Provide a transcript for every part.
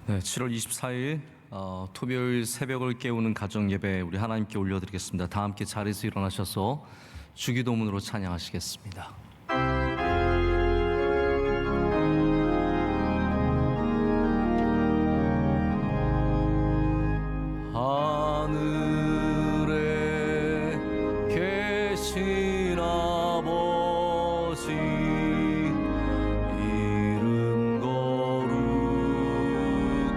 네, 7월 24일 토요일 새벽을 깨우는 가정 예배 우리 하나님께 올려드리겠습니다. 다 함께 자리에서 일어나셔서 주기도문으로 찬양하시겠습니다. 하늘에 계신 아버지 이름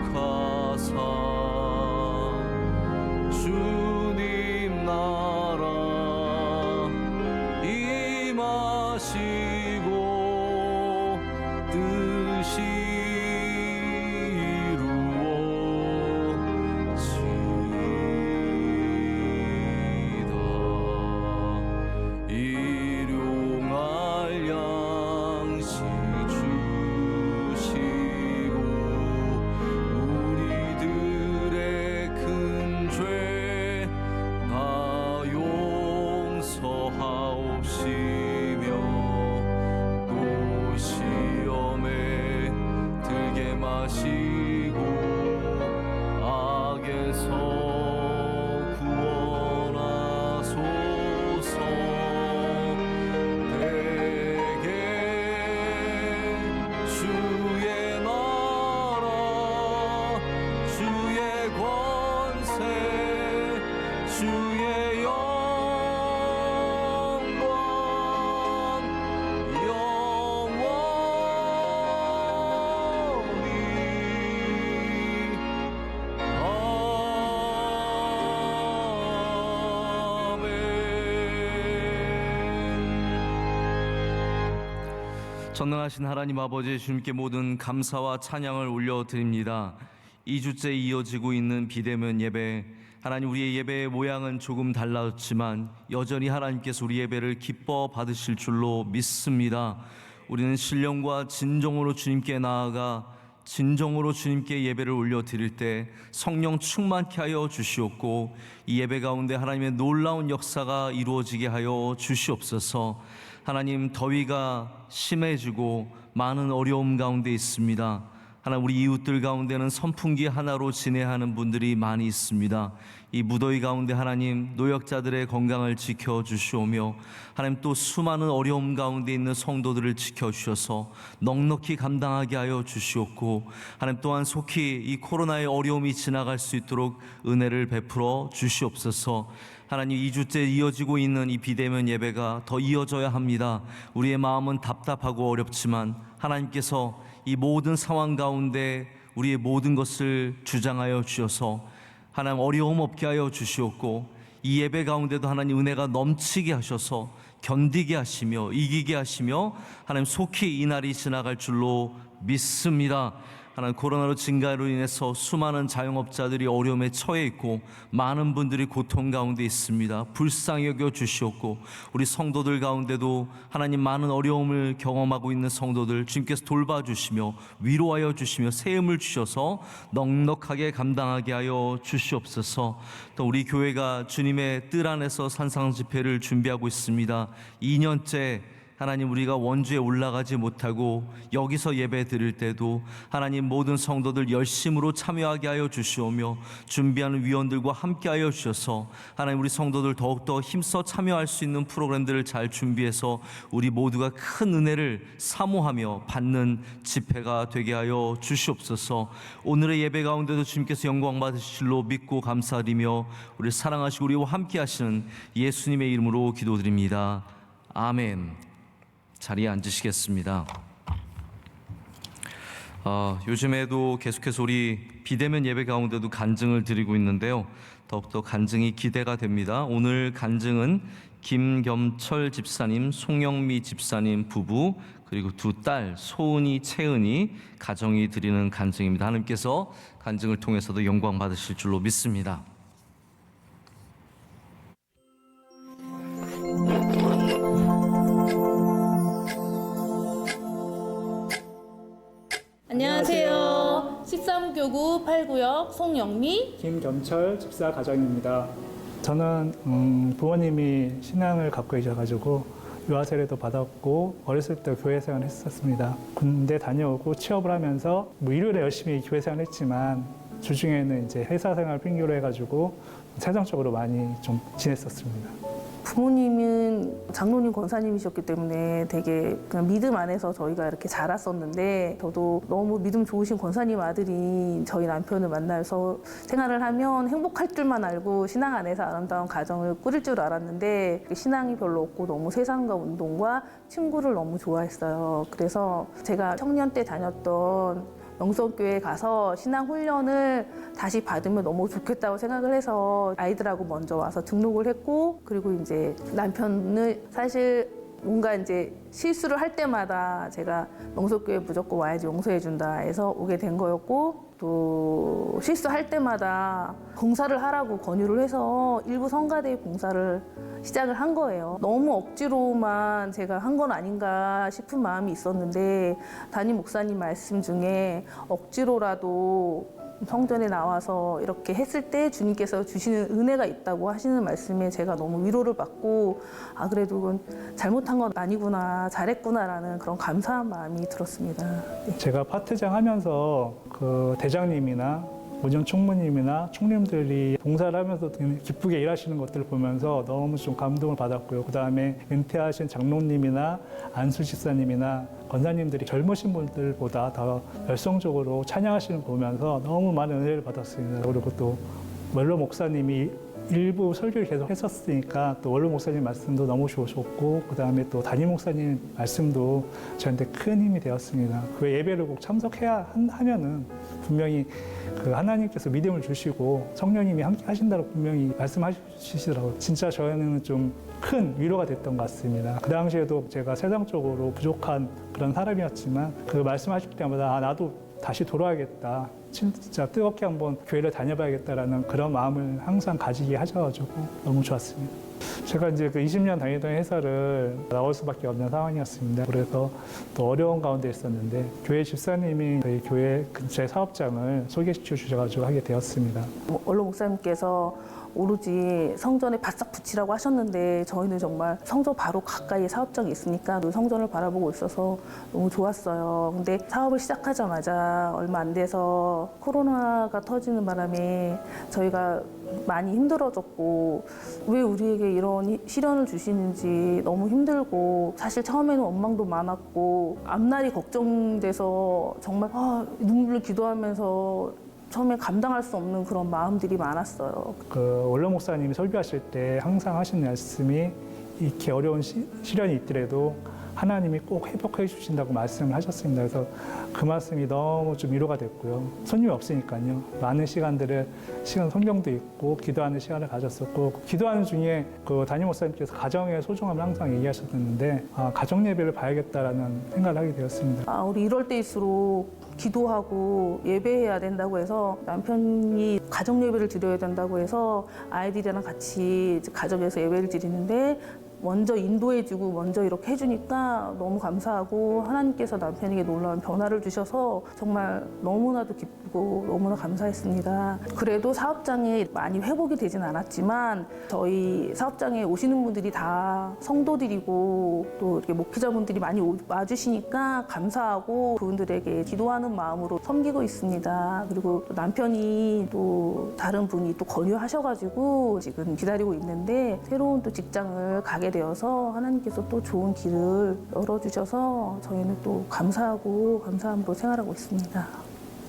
거룩하사 주님 나라 임하시고 뜻이 일용할 양식 주시고 우리들의 큰 죄 다 용서하옵시며 또 시험에 들게 마시고 악에서 주의 영광 영원히 아멘. 전능하신 하나님 아버지, 주님께 모든 감사와 찬양을 올려드립니다. 2주째 이어지고 있는 비대면 예배, 하나님, 우리의 예배의 모양은 조금 달랐지만 여전히 하나님께서 우리 예배를 기뻐 받으실 줄로 믿습니다. 우리는 신령과 진정으로 주님께 나아가 진정으로 주님께 예배를 올려드릴 때 성령 충만케 하여 주시옵고 이 예배 가운데 하나님의 놀라운 역사가 이루어지게 하여 주시옵소서. 하나님, 더위가 심해지고 많은 어려움 가운데 있습니다. 하나님, 우리 이웃들 가운데는 선풍기 하나로 지내하는 분들이 많이 있습니다. 이 무더위 가운데 하나님, 노약자들의 건강을 지켜주시오며 하나님, 또 수많은 어려움 가운데 있는 성도들을 지켜주셔서 넉넉히 감당하게 하여 주시옵고 하나님, 또한 속히 이 코로나의 어려움이 지나갈 수 있도록 은혜를 베풀어 주시옵소서. 하나님, 2주째 이어지고 있는 이 비대면 예배가 더 이어져야 합니다. 우리의 마음은 답답하고 어렵지만 하나님께서 이 모든 상황 가운데 우리의 모든 것을 주장하여 주셔서 하나님, 어려움 없게 하여 주시옵고 이 예배 가운데도 하나님 은혜가 넘치게 하셔서 견디게 하시며 이기게 하시며 하나님, 속히 이 날이 지나갈 줄로 믿습니다. 하나님, 코로나로 증가로 인해서 수많은 자영업자들이 어려움에 처해 있고 많은 분들이 고통 가운데 있습니다. 불쌍히 여겨 주시옵고 우리 성도들 가운데도 하나님, 많은 어려움을 경험하고 있는 성도들 주님께서 돌봐주시며 위로하여 주시며 세움을 주셔서 넉넉하게 감당하게 하여 주시옵소서. 또 우리 교회가 주님의 뜰 안에서 산상 집회를 준비하고 있습니다. 2년째 하나님, 우리가 원주에 올라가지 못하고 여기서 예배 드릴 때도 하나님, 모든 성도들 열심으로 참여하게 하여 주시오며 준비하는 위원들과 함께 하여 주셔서 하나님, 우리 성도들 더욱더 힘써 참여할 수 있는 프로그램들을 잘 준비해서 우리 모두가 큰 은혜를 사모하며 받는 집회가 되게 하여 주시옵소서. 오늘의 예배 가운데도 주님께서 영광 받으실 줄로 믿고 감사드리며 우리 사랑하시고 우리와 함께 하시는 예수님의 이름으로 기도드립니다. 아멘. 자리에 앉으시겠습니다. 요즘에도 계속해서 우리 비대면 예배 가운데도 간증을 드리고 있는데요, 더욱더 간증이 기대가 됩니다. 오늘 간증은 김겸철 집사님, 송영미 집사님 부부, 그리고 두 딸 소은이, 채은이 가정이 드리는 간증입니다. 하나님께서 간증을 통해서도 영광 받으실 줄로 믿습니다. 안녕하세요. 13교구 8구역 송영미, 김겸철 집사 가정입니다. 저는 부모님이 신앙을 갖고 계셔가지고 유아 세례도 받았고 어렸을 때 교회 생활을 했었습니다. 군대 다녀오고 취업을 하면서 뭐 일요일에 열심히 교회 생활을 했지만 주중에는 이제 회사 생활 핑계로 해가지고 세상적으로 많이 좀 지냈었습니다. 부모님은 장로님 권사님이셨기 때문에 되게 그냥 믿음 안에서 저희가 이렇게 자랐었는데 저도 너무 믿음 좋으신 권사님 아들이 저희 남편을 만나서 생활을 하면 행복할 줄만 알고 신앙 안에서 아름다운 가정을 꾸릴 줄 알았는데 신앙이 별로 없고 너무 세상과 운동과 친구를 너무 좋아했어요. 그래서 제가 청년 때 다녔던 명성교회에 가서 신앙 훈련을 다시 받으면 너무 좋겠다고 생각을 해서 아이들하고 먼저 와서 등록을 했고, 그리고 이제 남편을 사실 뭔가 이제 실수를 할 때마다 제가 명성교회 무조건 와야지 용서해준다 해서 오게 된 거였고, 또 실수할 때마다 봉사를 하라고 권유를 해서 일부 성가대 봉사를 시작을 한 거예요. 너무 억지로만 제가 한 건 아닌가 싶은 마음이 있었는데 담임 목사님 말씀 중에 억지로라도 성전에 나와서 이렇게 했을 때 주님께서 주시는 은혜가 있다고 하시는 말씀에 제가 너무 위로를 받고 아 그래도 그건 잘못한 건 아니구나 잘했구나라는 그런 감사한 마음이 들었습니다. 네. 제가 파트장 하면서 그 대장님이나 오전 총무님이나 총님들이 봉사를 하면서 기쁘게 일하시는 것들을 보면서 너무 좀 감동을 받았고요. 그 다음에 은퇴하신 장로님이나 안수 집사님이나 권사님들이 젊으신 분들보다 더 열성적으로 찬양하시는 거 보면서 너무 많은 은혜를 받았습니다. 그리고 또 원로 목사님이 일부 설교를 계속 했었으니까 또 원로 목사님 말씀도 너무 좋으셨고 그 다음에 또 담임 목사님 말씀도 저한테 큰 힘이 되었습니다. 그 예배를 꼭 참석해야 하면은 분명히 그 하나님께서 믿음을 주시고 성령님이 함께 하신다고 분명히 말씀하시더라고요. 진짜 저희는 좀 큰 위로가 됐던 것 같습니다. 그 당시에도 제가 세상적으로 부족한 그런 사람이었지만 그 말씀하실 때마다 아, 나도 다시 돌아야겠다. 진짜 뜨겁게 한번 교회를 다녀봐야겠다라는 그런 마음을 항상 가지게 하셔가지고 너무 좋았습니다. 제가 이제 그 20년 다니던 회사를 나올 수밖에 없는 상황이었습니다. 그래서 또 어려운 가운데 있었는데 교회 집사님이 저희 교회 근처의 사업장을 소개시켜 주셔가지고 하게 되었습니다. 원로 목사님께서 오로지 성전에 바싹 붙이라고 하셨는데 저희는 정말 성전 바로 가까이에 사업장이 있으니까 늘 성전을 바라보고 있어서 너무 좋았어요. 근데 사업을 시작하자마자 얼마 안 돼서 코로나가 터지는 바람에 저희가 많이 힘들어졌고 왜 우리에게 이런 시련을 주시는지 너무 힘들고 사실 처음에는 원망도 많았고 앞날이 걱정돼서 정말 눈물을 기도하면서 처음에 감당할 수 없는 그런 마음들이 많았어요. 그 원로 목사님이 설교하실 때 항상 하시는 말씀이 이렇게 어려운 시련이 있더라도 하나님이 꼭 회복해 주신다고 말씀을 하셨습니다. 그래서 그 말씀이 너무 좀 위로가 됐고요. 손님이 없으니까요. 많은 시간 성경도 읽고 기도하는 시간을 가졌었고 기도하는 중에 그 담임 목사님께서 가정의 소중함을 항상 얘기하셨는데 가정 예배를 봐야겠다라는 생각을 하게 되었습니다. 우리 이럴 때일수록 기도하고 예배해야 된다고 해서 남편이 가정 예배를 드려야 된다고 해서 아이들이랑 같이 가정에서 예배를 드리는데 먼저 인도해주고 먼저 이렇게 해주니까 너무 감사하고 하나님께서 남편에게 놀라운 변화를 주셔서 정말 너무나도 기쁘고 너무나 감사했습니다. 그래도 사업장이 많이 회복이 되진 않았지만 저희 사업장에 오시는 분들이 다 성도들이고 또 이렇게 목회자분들이 많이 와주시니까 감사하고 그분들에게 기도하는 마음으로 섬기고 있습니다. 그리고 또 남편이 또 다른 분이 또 권유하셔가지고 지금 기다리고 있는데 새로운 또 직장을 가게 되어서 하나님께서 또 좋은 길을 열어주셔서 저희는 또 감사하고 감사함으로 생활하고 있습니다.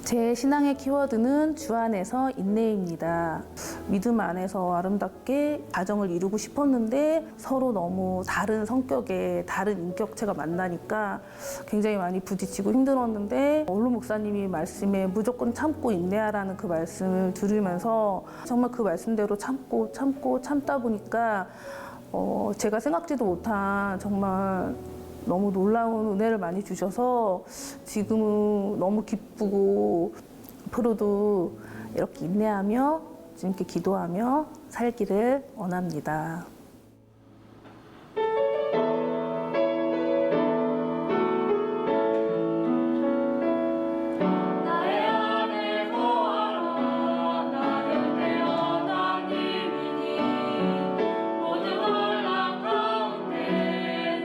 제 신앙의 키워드는 주 안에서 인내입니다. 믿음 안에서 아름답게 가정을 이루고 싶었는데 서로 너무 다른 성격의 다른 인격체가 만나니까 굉장히 많이 부딪히고 힘들었는데 원로 목사님이 말씀에 무조건 참고 인내하라는 그 말씀을 들으면서 정말 그 말씀대로 참다 보니까 제가 생각지도 못한 정말 너무 놀라운 은혜를 많이 주셔서 지금은 너무 기쁘고 앞으로도 이렇게 인내하며 주님께 기도하며 살기를 원합니다. 모든 혼란 가운데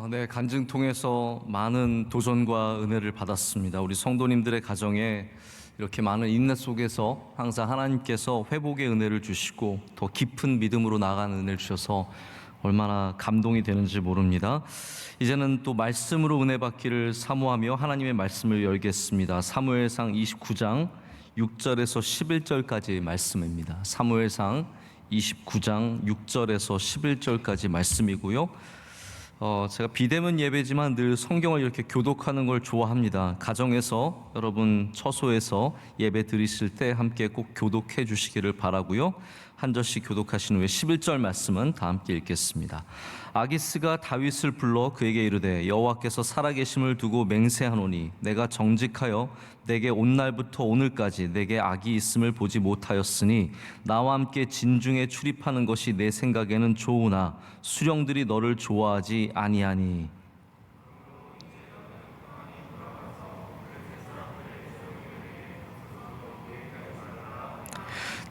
네, 간증 통해서 많은 도전과 은혜를 받았습니다. 우리 성도님들의 가정에 이렇게 많은 인내 속에서 항상 하나님께서 회복의 은혜를 주시고 더 깊은 믿음으로 나아가는 은혜를 주셔서 얼마나 감동이 되는지 모릅니다. 이제는 또 말씀으로 은혜 받기를 사모하며 하나님의 말씀을 열겠습니다. 사무엘상 29장 6절에서 11절까지 말씀입니다. 사무엘상 29장 6절에서 11절까지 말씀이고요. 제가 비대면 예배지만 늘 성경을 이렇게 교독하는 걸 좋아합니다. 가정에서 여러분 처소에서 예배 드리실 때 함께 꼭 교독해 주시기를 바라고요. 한 절씩 교독하신 후에 11절 말씀은 다 함께 읽겠습니다. 아기스가 다윗을 불러 그에게 이르되 여호와께서 살아계심을 두고 맹세하노니 내가 정직하여 내게 온 날부터 오늘까지 내게 악이 있음을 보지 못하였으니 나와 함께 진중에 출입하는 것이 내 생각에는 좋으나 수령들이 너를 좋아하지 아니하니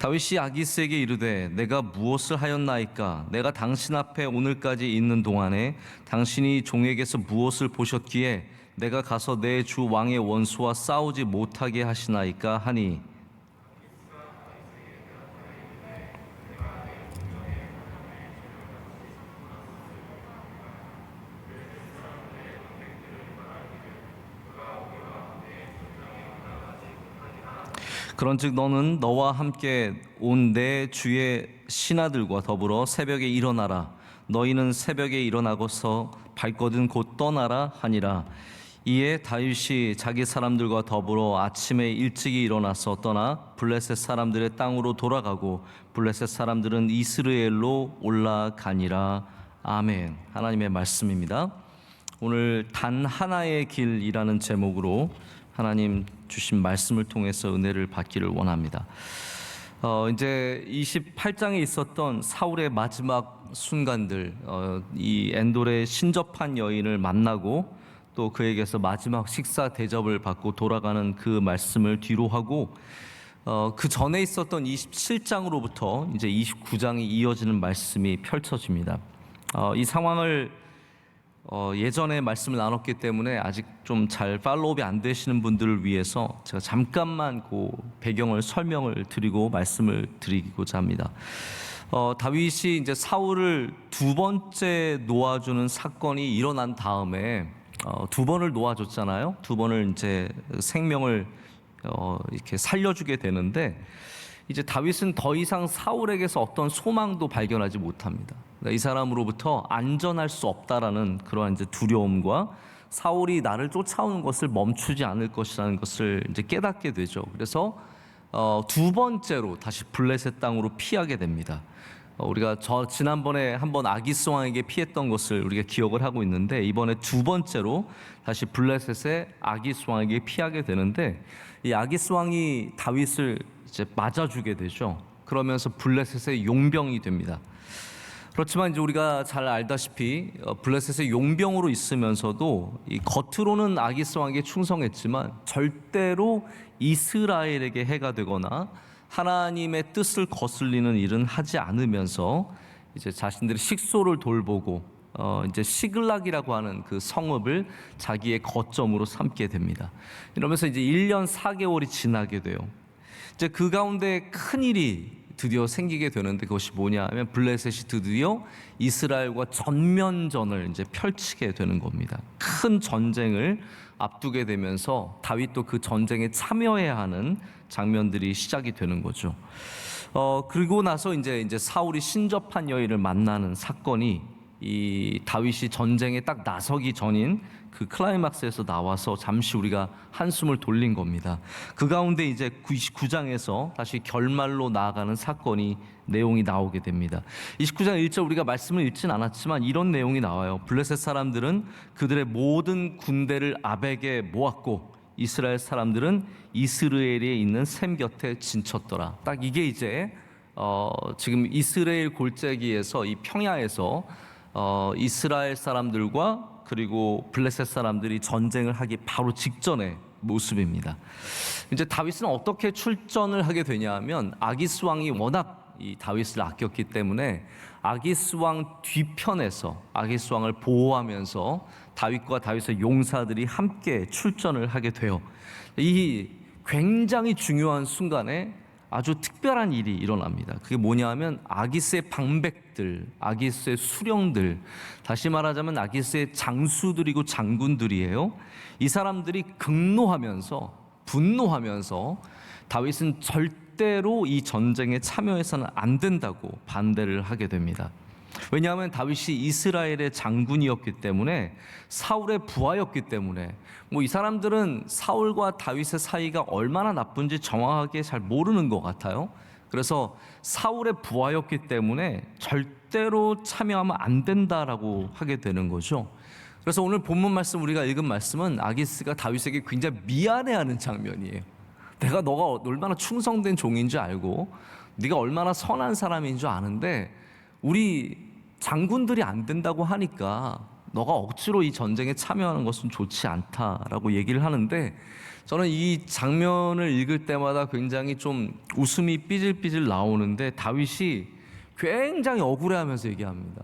다윗이 아기스에게 이르되 내가 무엇을 하였나이까 내가 당신 앞에 오늘까지 있는 동안에 당신이 종에게서 무엇을 보셨기에 내가 가서 내 주 왕의 원수와 싸우지 못하게 하시나이까 하니 그런즉 너는 너와 함께 온 내 주의 신하들과 더불어 새벽에 일어나라. 너희는 새벽에 일어나고서 밝거든 곧 떠나라 하니라. 이에 다윗이 자기 사람들과 더불어 아침에 일찍이 일어나서 떠나 블레셋 사람들의 땅으로 돌아가고 블레셋 사람들은 이스라엘로 올라가니라. 아멘. 하나님의 말씀입니다. 오늘 단 하나의 길이라는 제목으로 하나님 주신 말씀을 통해서 은혜를 받기를 원합니다. 이제 28장에 있었던 사울의 마지막 순간들, 이 엔돌의 신접한 여인을 만나고 또 그에게서 마지막 식사 대접을 받고 돌아가는 그 말씀을 뒤로 하고 그 전에 있었던 27장으로부터 이제 29장이 이어지는 말씀이 펼쳐집니다. 이 상황을 예전에 말씀을 나눴기 때문에 아직 좀 잘 팔로우업이 안 되시는 분들을 위해서 제가 잠깐만 그 배경을 설명을 드리고 말씀을 드리고자 합니다. 다윗이 이제 사울을 두 번째 놓아주는 사건이 일어난 다음에 두 번을 놓아줬잖아요. 두 번을 이제 생명을 이렇게 살려주게 되는데 이제 다윗은 더 이상 사울에게서 어떤 소망도 발견하지 못합니다. 그러니까 이 사람으로부터 안전할 수 없다라는 그러한 이제 두려움과 사울이 나를 쫓아오는 것을 멈추지 않을 것이라는 것을 이제 깨닫게 되죠. 그래서 두 번째로 다시 블레셋 땅으로 피하게 됩니다. 우리가 지난번에 한번 아기스 왕에게 피했던 것을 우리가 기억을 하고 있는데 이번에 두 번째로 다시 블레셋의 아기스 왕에게 피하게 되는데 이 아기스 왕이 다윗을 이제 맞아주게 되죠. 그러면서 블레셋의 용병이 됩니다. 그렇지만 이제 우리가 잘 알다시피 블레셋의 용병으로 있으면서도 이 겉으로는 아기스 왕에게 충성했지만 절대로 이스라엘에게 해가 되거나 하나님의 뜻을 거슬리는 일은 하지 않으면서 이제 자신들의 식소를 돌보고 이제 시글락이라고 하는 그 성읍을 자기의 거점으로 삼게 됩니다. 이러면서 이제 1년 4개월이 지나게 돼요. 이제 그 가운데 큰 일이 드디어 생기게 되는데 그것이 뭐냐 하면 블레셋이 드디어 이스라엘과 전면전을 이제 펼치게 되는 겁니다. 큰 전쟁을 앞두게 되면서 다윗도 그 전쟁에 참여해야 하는 장면들이 시작이 되는 거죠. 그리고 나서 이제 사울이 신접한 여인을 만나는 사건이 이 다윗이 전쟁에 딱 나서기 전인 그 클라이막스에서 나와서 잠시 우리가 한숨을 돌린 겁니다. 그 가운데 이제 29장에서 다시 결말로 나아가는 사건이 내용이 나오게 됩니다. 29장 1절 우리가 말씀을 읽진 않았지만 이런 내용이 나와요. 블레셋 사람들은 그들의 모든 군대를 아벡에 모았고 이스라엘 사람들은 이스라엘에 있는 셈 곁에 진쳤더라. 딱 이게 이제 지금 이스라엘 골짜기에서 이 평야에서 이스라엘 사람들과 그리고 블레셋 사람들이 전쟁을 하기 바로 직전의 모습입니다. 이제 다윗은 어떻게 출전을 하게 되냐면 아기스 왕이 워낙 이 다윗을 아꼈기 때문에 아기스 왕 뒤편에서 아기스 왕을 보호하면서 다윗과 다윗의 용사들이 함께 출전을 하게 돼요. 이 굉장히 중요한 순간에 아주 특별한 일이 일어납니다. 그게 뭐냐면 아기스의 방백들, 아기스의 수령들, 다시 말하자면 아기스의 장수들이고 장군들이에요. 이 사람들이 극노하면서 분노하면서 다윗은 절대로 이 전쟁에 참여해서는 안 된다고 반대를 하게 됩니다. 왜냐하면 다윗이 이스라엘의 장군이었기 때문에, 사울의 부하였기 때문에, 이 사람들은 사울과 다윗의 사이가 얼마나 나쁜지 정확하게 잘 모르는 것 같아요. 그래서 사울의 부하였기 때문에 절대로 참여하면 안 된다라고 하게 되는 거죠. 그래서 오늘 본문 말씀, 우리가 읽은 말씀은 아기스가 다윗에게 굉장히 미안해하는 장면이에요. 내가 너가 얼마나 충성된 종인 줄 알고 네가 얼마나 선한 사람인 줄 아는데 우리 장군들이 안 된다고 하니까 너가 억지로 이 전쟁에 참여하는 것은 좋지 않다라고 얘기를 하는데, 저는 이 장면을 읽을 때마다 굉장히 좀 웃음이 삐질삐질 나오는데, 다윗이 굉장히 억울해하면서 얘기합니다.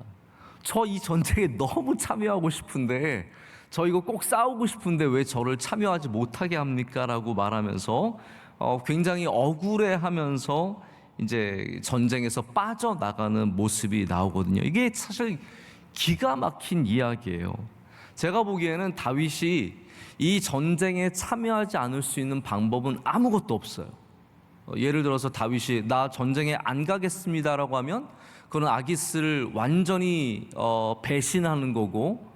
저 이 전쟁에 너무 참여하고 싶은데, 저 이거 꼭 싸우고 싶은데 왜 저를 참여하지 못하게 합니까? 라고 말하면서 굉장히 억울해하면서 이제 전쟁에서 빠져나가는 모습이 나오거든요. 이게 사실 기가 막힌 이야기예요. 제가 보기에는 다윗이 이 전쟁에 참여하지 않을 수 있는 방법은 아무것도 없어요. 예를 들어서 다윗이 나 전쟁에 안 가겠습니다라고 하면 그건 아기스를 완전히 배신하는 거고,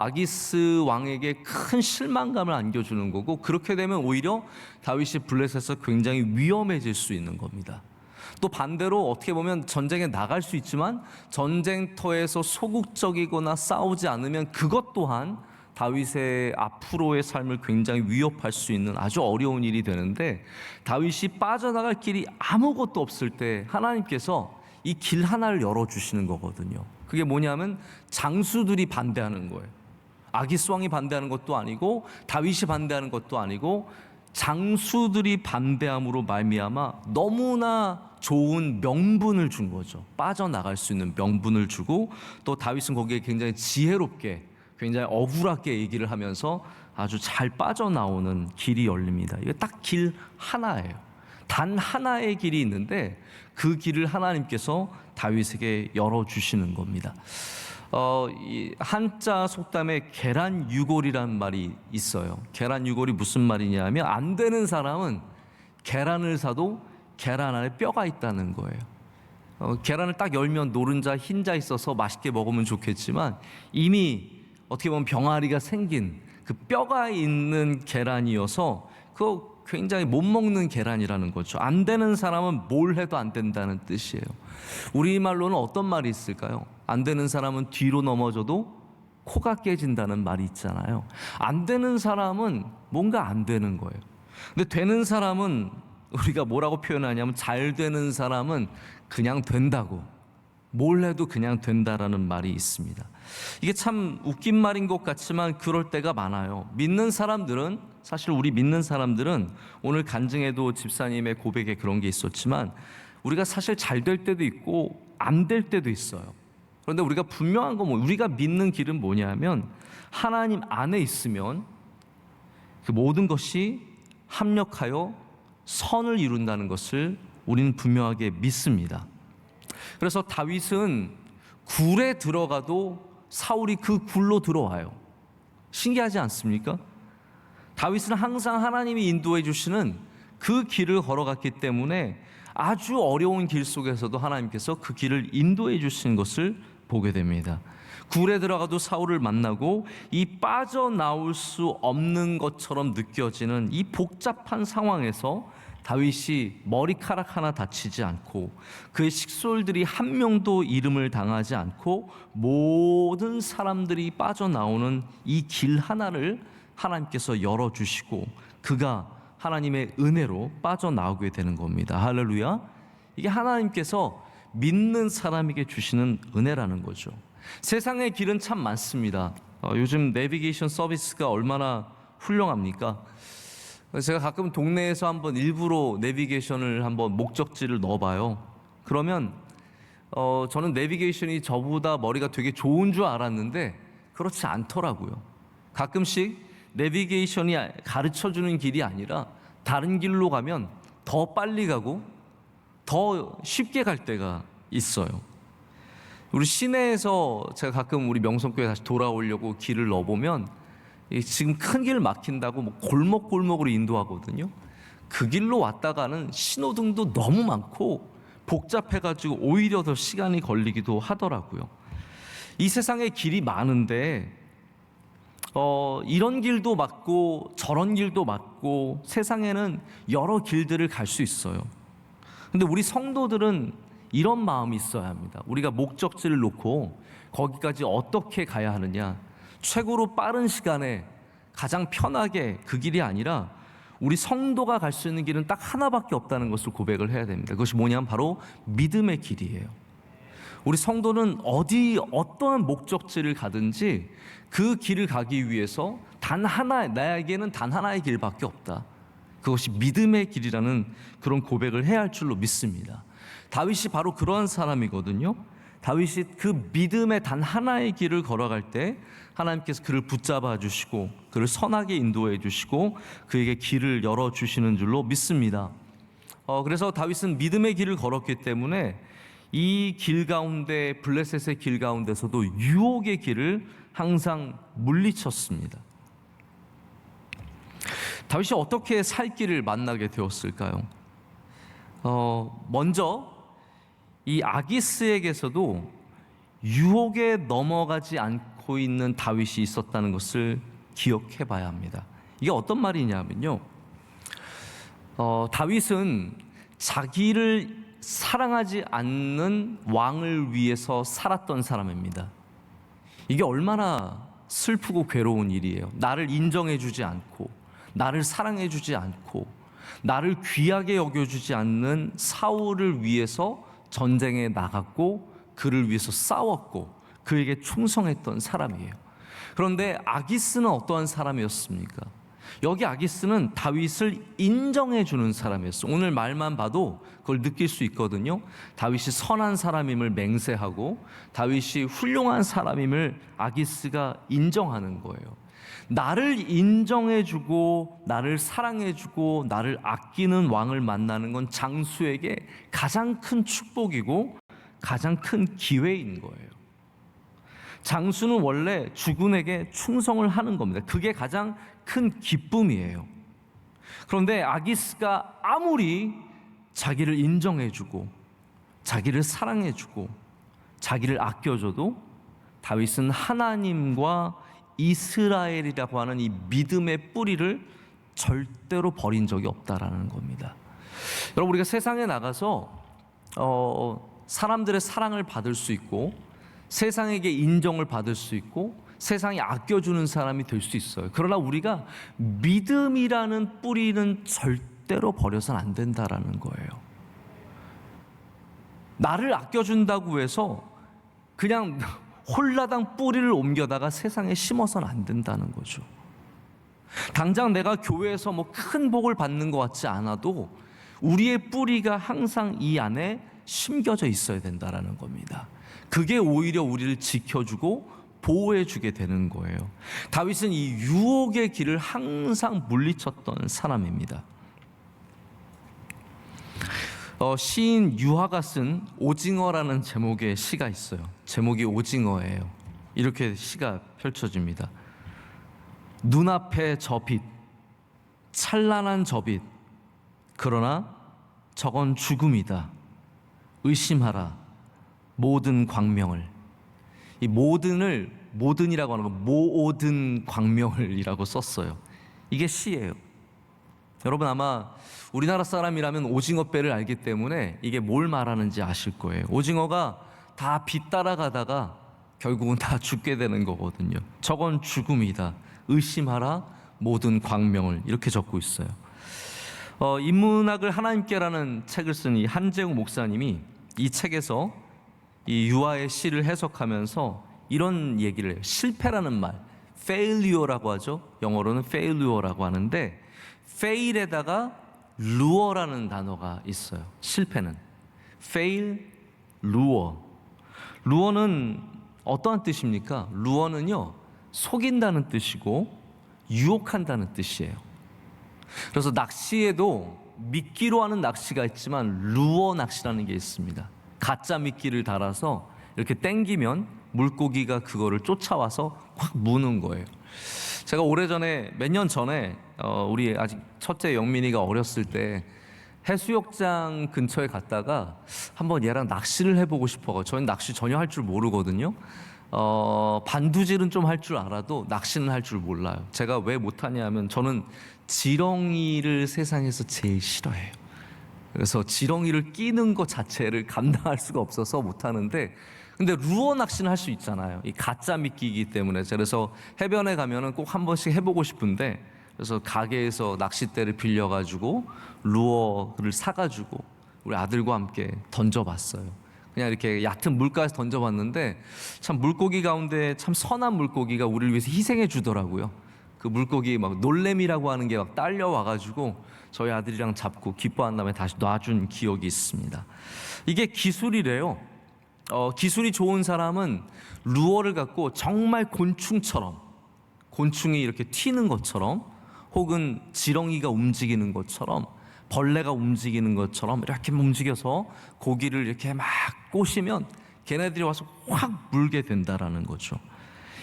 아기스 왕에게 큰 실망감을 안겨주는 거고, 그렇게 되면 오히려 다윗이 블레셋에서 굉장히 위험해질 수 있는 겁니다. 또 반대로 어떻게 보면 전쟁에 나갈 수 있지만 전쟁터에서 소극적이거나 싸우지 않으면 그것 또한 다윗의 앞으로의 삶을 굉장히 위협할 수 있는 아주 어려운 일이 되는데, 다윗이 빠져나갈 길이 아무것도 없을 때 하나님께서 이 길 하나를 열어주시는 거거든요. 그게 뭐냐면 장수들이 반대하는 거예요. 아기스 왕이 반대하는 것도 아니고 다윗이 반대하는 것도 아니고 장수들이 반대함으로 말미암아 너무나 좋은 명분을 준 거죠. 빠져나갈 수 있는 명분을 주고, 또 다윗은 거기에 굉장히 지혜롭게, 굉장히 억울하게 얘기를 하면서 아주 잘 빠져나오는 길이 열립니다. 이게 딱 길 하나예요. 단 하나의 길이 있는데 그 길을 하나님께서 다윗에게 열어주시는 겁니다. 이 한자 속담에 계란유골이라는 말이 있어요. 계란유골이 무슨 말이냐면, 안 되는 사람은 계란을 사도 계란 안에 뼈가 있다는 거예요. 계란을 딱 열면 노른자, 흰자 있어서 맛있게 먹으면 좋겠지만 이미 어떻게 보면 병아리가 생긴 그 뼈가 있는 계란이어서 그거 굉장히 못 먹는 계란이라는 거죠. 안 되는 사람은 뭘 해도 안 된다는 뜻이에요. 우리말로는 어떤 말이 있을까요? 안 되는 사람은 뒤로 넘어져도 코가 깨진다는 말이 있잖아요. 안 되는 사람은 뭔가 안 되는 거예요. 근데 되는 사람은 우리가 뭐라고 표현하냐면, 잘 되는 사람은 그냥 된다고, 뭘 해도 그냥 된다라는 말이 있습니다. 이게 참 웃긴 말인 것 같지만 그럴 때가 많아요. 믿는 사람들은, 사실 우리 믿는 사람들은, 오늘 간증에도 집사님의 고백에 그런 게 있었지만, 우리가 사실 잘 될 때도 있고 안 될 때도 있어요. 그런데 우리가 분명한 건 우리가 믿는 길은 뭐냐면, 하나님 안에 있으면 그 모든 것이 합력하여 선을 이룬다는 것을 우리는 분명하게 믿습니다. 그래서 다윗은 굴에 들어가도 사울이 그 굴로 들어와요. 신기하지 않습니까? 다윗은 항상 하나님이 인도해 주시는 그 길을 걸어갔기 때문에 아주 어려운 길 속에서도 하나님께서 그 길을 인도해 주시는 것을 보게 됩니다. 굴에 들어가도 사울을 만나고, 이 빠져나올 수 없는 것처럼 느껴지는 이 복잡한 상황에서 다윗이 머리카락 하나 다치지 않고, 그의 식솔들이 한 명도 이름을 당하지 않고, 모든 사람들이 빠져나오는 이 길 하나를 하나님께서 열어주시고, 그가 하나님의 은혜로 빠져나오게 되는 겁니다. 할렐루야. 이게 하나님께서 믿는 사람에게 주시는 은혜라는 거죠. 세상의 길은 참 많습니다. 요즘 내비게이션 서비스가 얼마나 훌륭합니까? 제가 가끔 동네에서 한번 일부러 내비게이션을 한번 목적지를 넣어봐요. 그러면 저는 내비게이션이 저보다 머리가 되게 좋은 줄 알았는데 그렇지 않더라고요. 가끔씩 내비게이션이 가르쳐주는 길이 아니라 다른 길로 가면 더 빨리 가고 더 쉽게 갈 때가 있어요. 우리 시내에서 제가 가끔 우리 명성교회 다시 돌아오려고 길을 넣어보면 지금 큰 길 막힌다고 뭐 골목골목으로 인도하거든요. 그 길로 왔다가는 신호등도 너무 많고 복잡해가지고 오히려 더 시간이 걸리기도 하더라고요. 이 세상에 길이 많은데 이런 길도 맞고 저런 길도 맞고 세상에는 여러 길들을 갈 수 있어요. 근데 우리 성도들은 이런 마음이 있어야 합니다. 우리가 목적지를 놓고 거기까지 어떻게 가야 하느냐, 최고로 빠른 시간에 가장 편하게 그 길이 아니라 우리 성도가 갈 수 있는 길은 딱 하나밖에 없다는 것을 고백을 해야 됩니다. 그것이 뭐냐면 바로 믿음의 길이에요. 우리 성도는 어떠한 목적지를 가든지 그 길을 가기 위해서 나에게는 단 하나의 길밖에 없다. 그것이 믿음의 길이라는 그런 고백을 해야 할 줄로 믿습니다. 다윗이 바로 그러한 사람이거든요. 다윗이 그 믿음의 단 하나의 길을 걸어갈 때 하나님께서 그를 붙잡아 주시고 그를 선하게 인도해 주시고 그에게 길을 열어 주시는 줄로 믿습니다. 그래서 다윗은 믿음의 길을 걸었기 때문에 이 길 가운데, 블레셋의 길 가운데서도 유혹의 길을 항상 물리쳤습니다. 다윗이 어떻게 살 길을 만나게 되었을까요? 먼저 이 아기스에게서도 유혹에 넘어가지 않고 있는 다윗이 있었다는 것을 기억해 봐야 합니다. 이게 어떤 말이냐면요, 다윗은 자기를 사랑하지 않는 왕을 위해서 살았던 사람입니다. 이게 얼마나 슬프고 괴로운 일이에요. 나를 인정해 주지 않고 나를 사랑해 주지 않고 나를 귀하게 여겨주지 않는 사울을 위해서 전쟁에 나갔고 그를 위해서 싸웠고 그에게 충성했던 사람이에요. 그런데 아기스는 어떠한 사람이었습니까? 여기 아기스는 다윗을 인정해 주는 사람이었어요. 오늘 말만 봐도 그걸 느낄 수 있거든요. 다윗이 선한 사람임을 맹세하고 다윗이 훌륭한 사람임을 아기스가 인정하는 거예요. 나를 인정해주고 나를 사랑해주고 나를 아끼는 왕을 만나는 건 장수에게 가장 큰 축복이고 가장 큰 기회인 거예요. 장수는 원래 주군에게 충성을 하는 겁니다. 그게 가장 큰 기쁨이에요. 그런데 아기스가 아무리 자기를 인정해주고 자기를 사랑해주고 자기를 아껴줘도 다윗은 하나님과 이스라엘이라고 하는 이 믿음의 뿌리를 절대로 버린 적이 없다라는 겁니다. 여러분, 우리가 세상에 나가서 사람들의 사랑을 받을 수 있고 세상에게 인정을 받을 수 있고 세상이 아껴주는 사람이 될 수 있어요. 그러나 우리가 믿음이라는 뿌리는 절대로 버려서는 안 된다라는 거예요. 나를 아껴준다고 해서 그냥 홀라당 뿌리를 옮겨다가 세상에 심어서는 안 된다는 거죠. 당장 내가 교회에서 뭐 큰 복을 받는 것 같지 않아도 우리의 뿌리가 항상 이 안에 심겨져 있어야 된다라는 겁니다. 그게 오히려 우리를 지켜주고 보호해주게 되는 거예요. 다윗은 이 유혹의 길을 항상 물리쳤던 사람입니다. 시인 유화가 쓴 오징어라는 제목의 시가 있어요. 제목이 오징어예요. 이렇게 시가 펼쳐집니다. 눈앞에 저 빛, 찬란한 저 빛, 그러나 저건 죽음이다. 의심하라 모든 광명을. 이 모든이라고 하는 건 모든 광명을이라고 썼어요. 이게 시예요. 여러분, 아마 우리나라 사람이라면 오징어배를 알기 때문에 이게 뭘 말하는지 아실 거예요. 오징어가 다 빛 따라가다가 결국은 다 죽게 되는 거거든요. 저건 죽음이다. 의심하라 모든 광명을. 이렇게 적고 있어요. 인문학을 하나님께라는 책을 쓴 이 한재욱 목사님이 이 책에서 이 유아의 시를 해석하면서 이런 얘기를 해요. 실패라는 말, failure라고 하죠. 영어로는 failure라고 하는데 fail에다가 lure라는 단어가 있어요. 실패는. fail, lure. lure는 어떠한 뜻입니까? lure는요, 속인다는 뜻이고 유혹한다는 뜻이에요. 그래서 낚시에도 미끼로 하는 낚시가 있지만 루어 낚시라는 게 있습니다. 가짜 미끼를 달아서 이렇게 당기면 물고기가 그거를 쫓아와서 확 무는 거예요. 제가 오래전에 몇 년 전에 우리 아직 첫째 영민이가 어렸을 때 해수욕장 근처에 갔다가 한번 얘랑 낚시를 해보고 싶어요. 저는 낚시 전혀 할 줄 모르거든요. 반두질은 좀 할 줄 알아도 낚시는 할 줄 몰라요. 제가 왜 못하냐 하면 저는 지렁이를 세상에서 제일 싫어해요. 그래서 지렁이를 끼는 것 자체를 감당할 수가 없어서 못하는데, 근데 루어 낚시는 할 수 있잖아요. 이 가짜 미끼이기 때문에. 그래서 해변에 가면은 꼭 한 번씩 해보고 싶은데, 그래서 가게에서 낚싯대를 빌려가지고 루어를 사가지고 우리 아들과 함께 던져봤어요. 그냥 이렇게 얕은 물가에서 던져봤는데 참 물고기 가운데 참 선한 물고기가 우리를 위해서 희생해 주더라고요. 그 물고기 막 놀래미라고 하는 게 막 딸려와가지고 저희 아들이랑 잡고 기뻐한 다음에 다시 놔준 기억이 있습니다. 이게 기술이래요. 기술이 좋은 사람은 루어를 갖고 정말 곤충처럼, 곤충이 이렇게 튀는 것처럼 혹은 지렁이가 움직이는 것처럼 벌레가 움직이는 것처럼 이렇게 움직여서 고기를 이렇게 막 꼬시면 걔네들이 와서 확 물게 된다라는 거죠.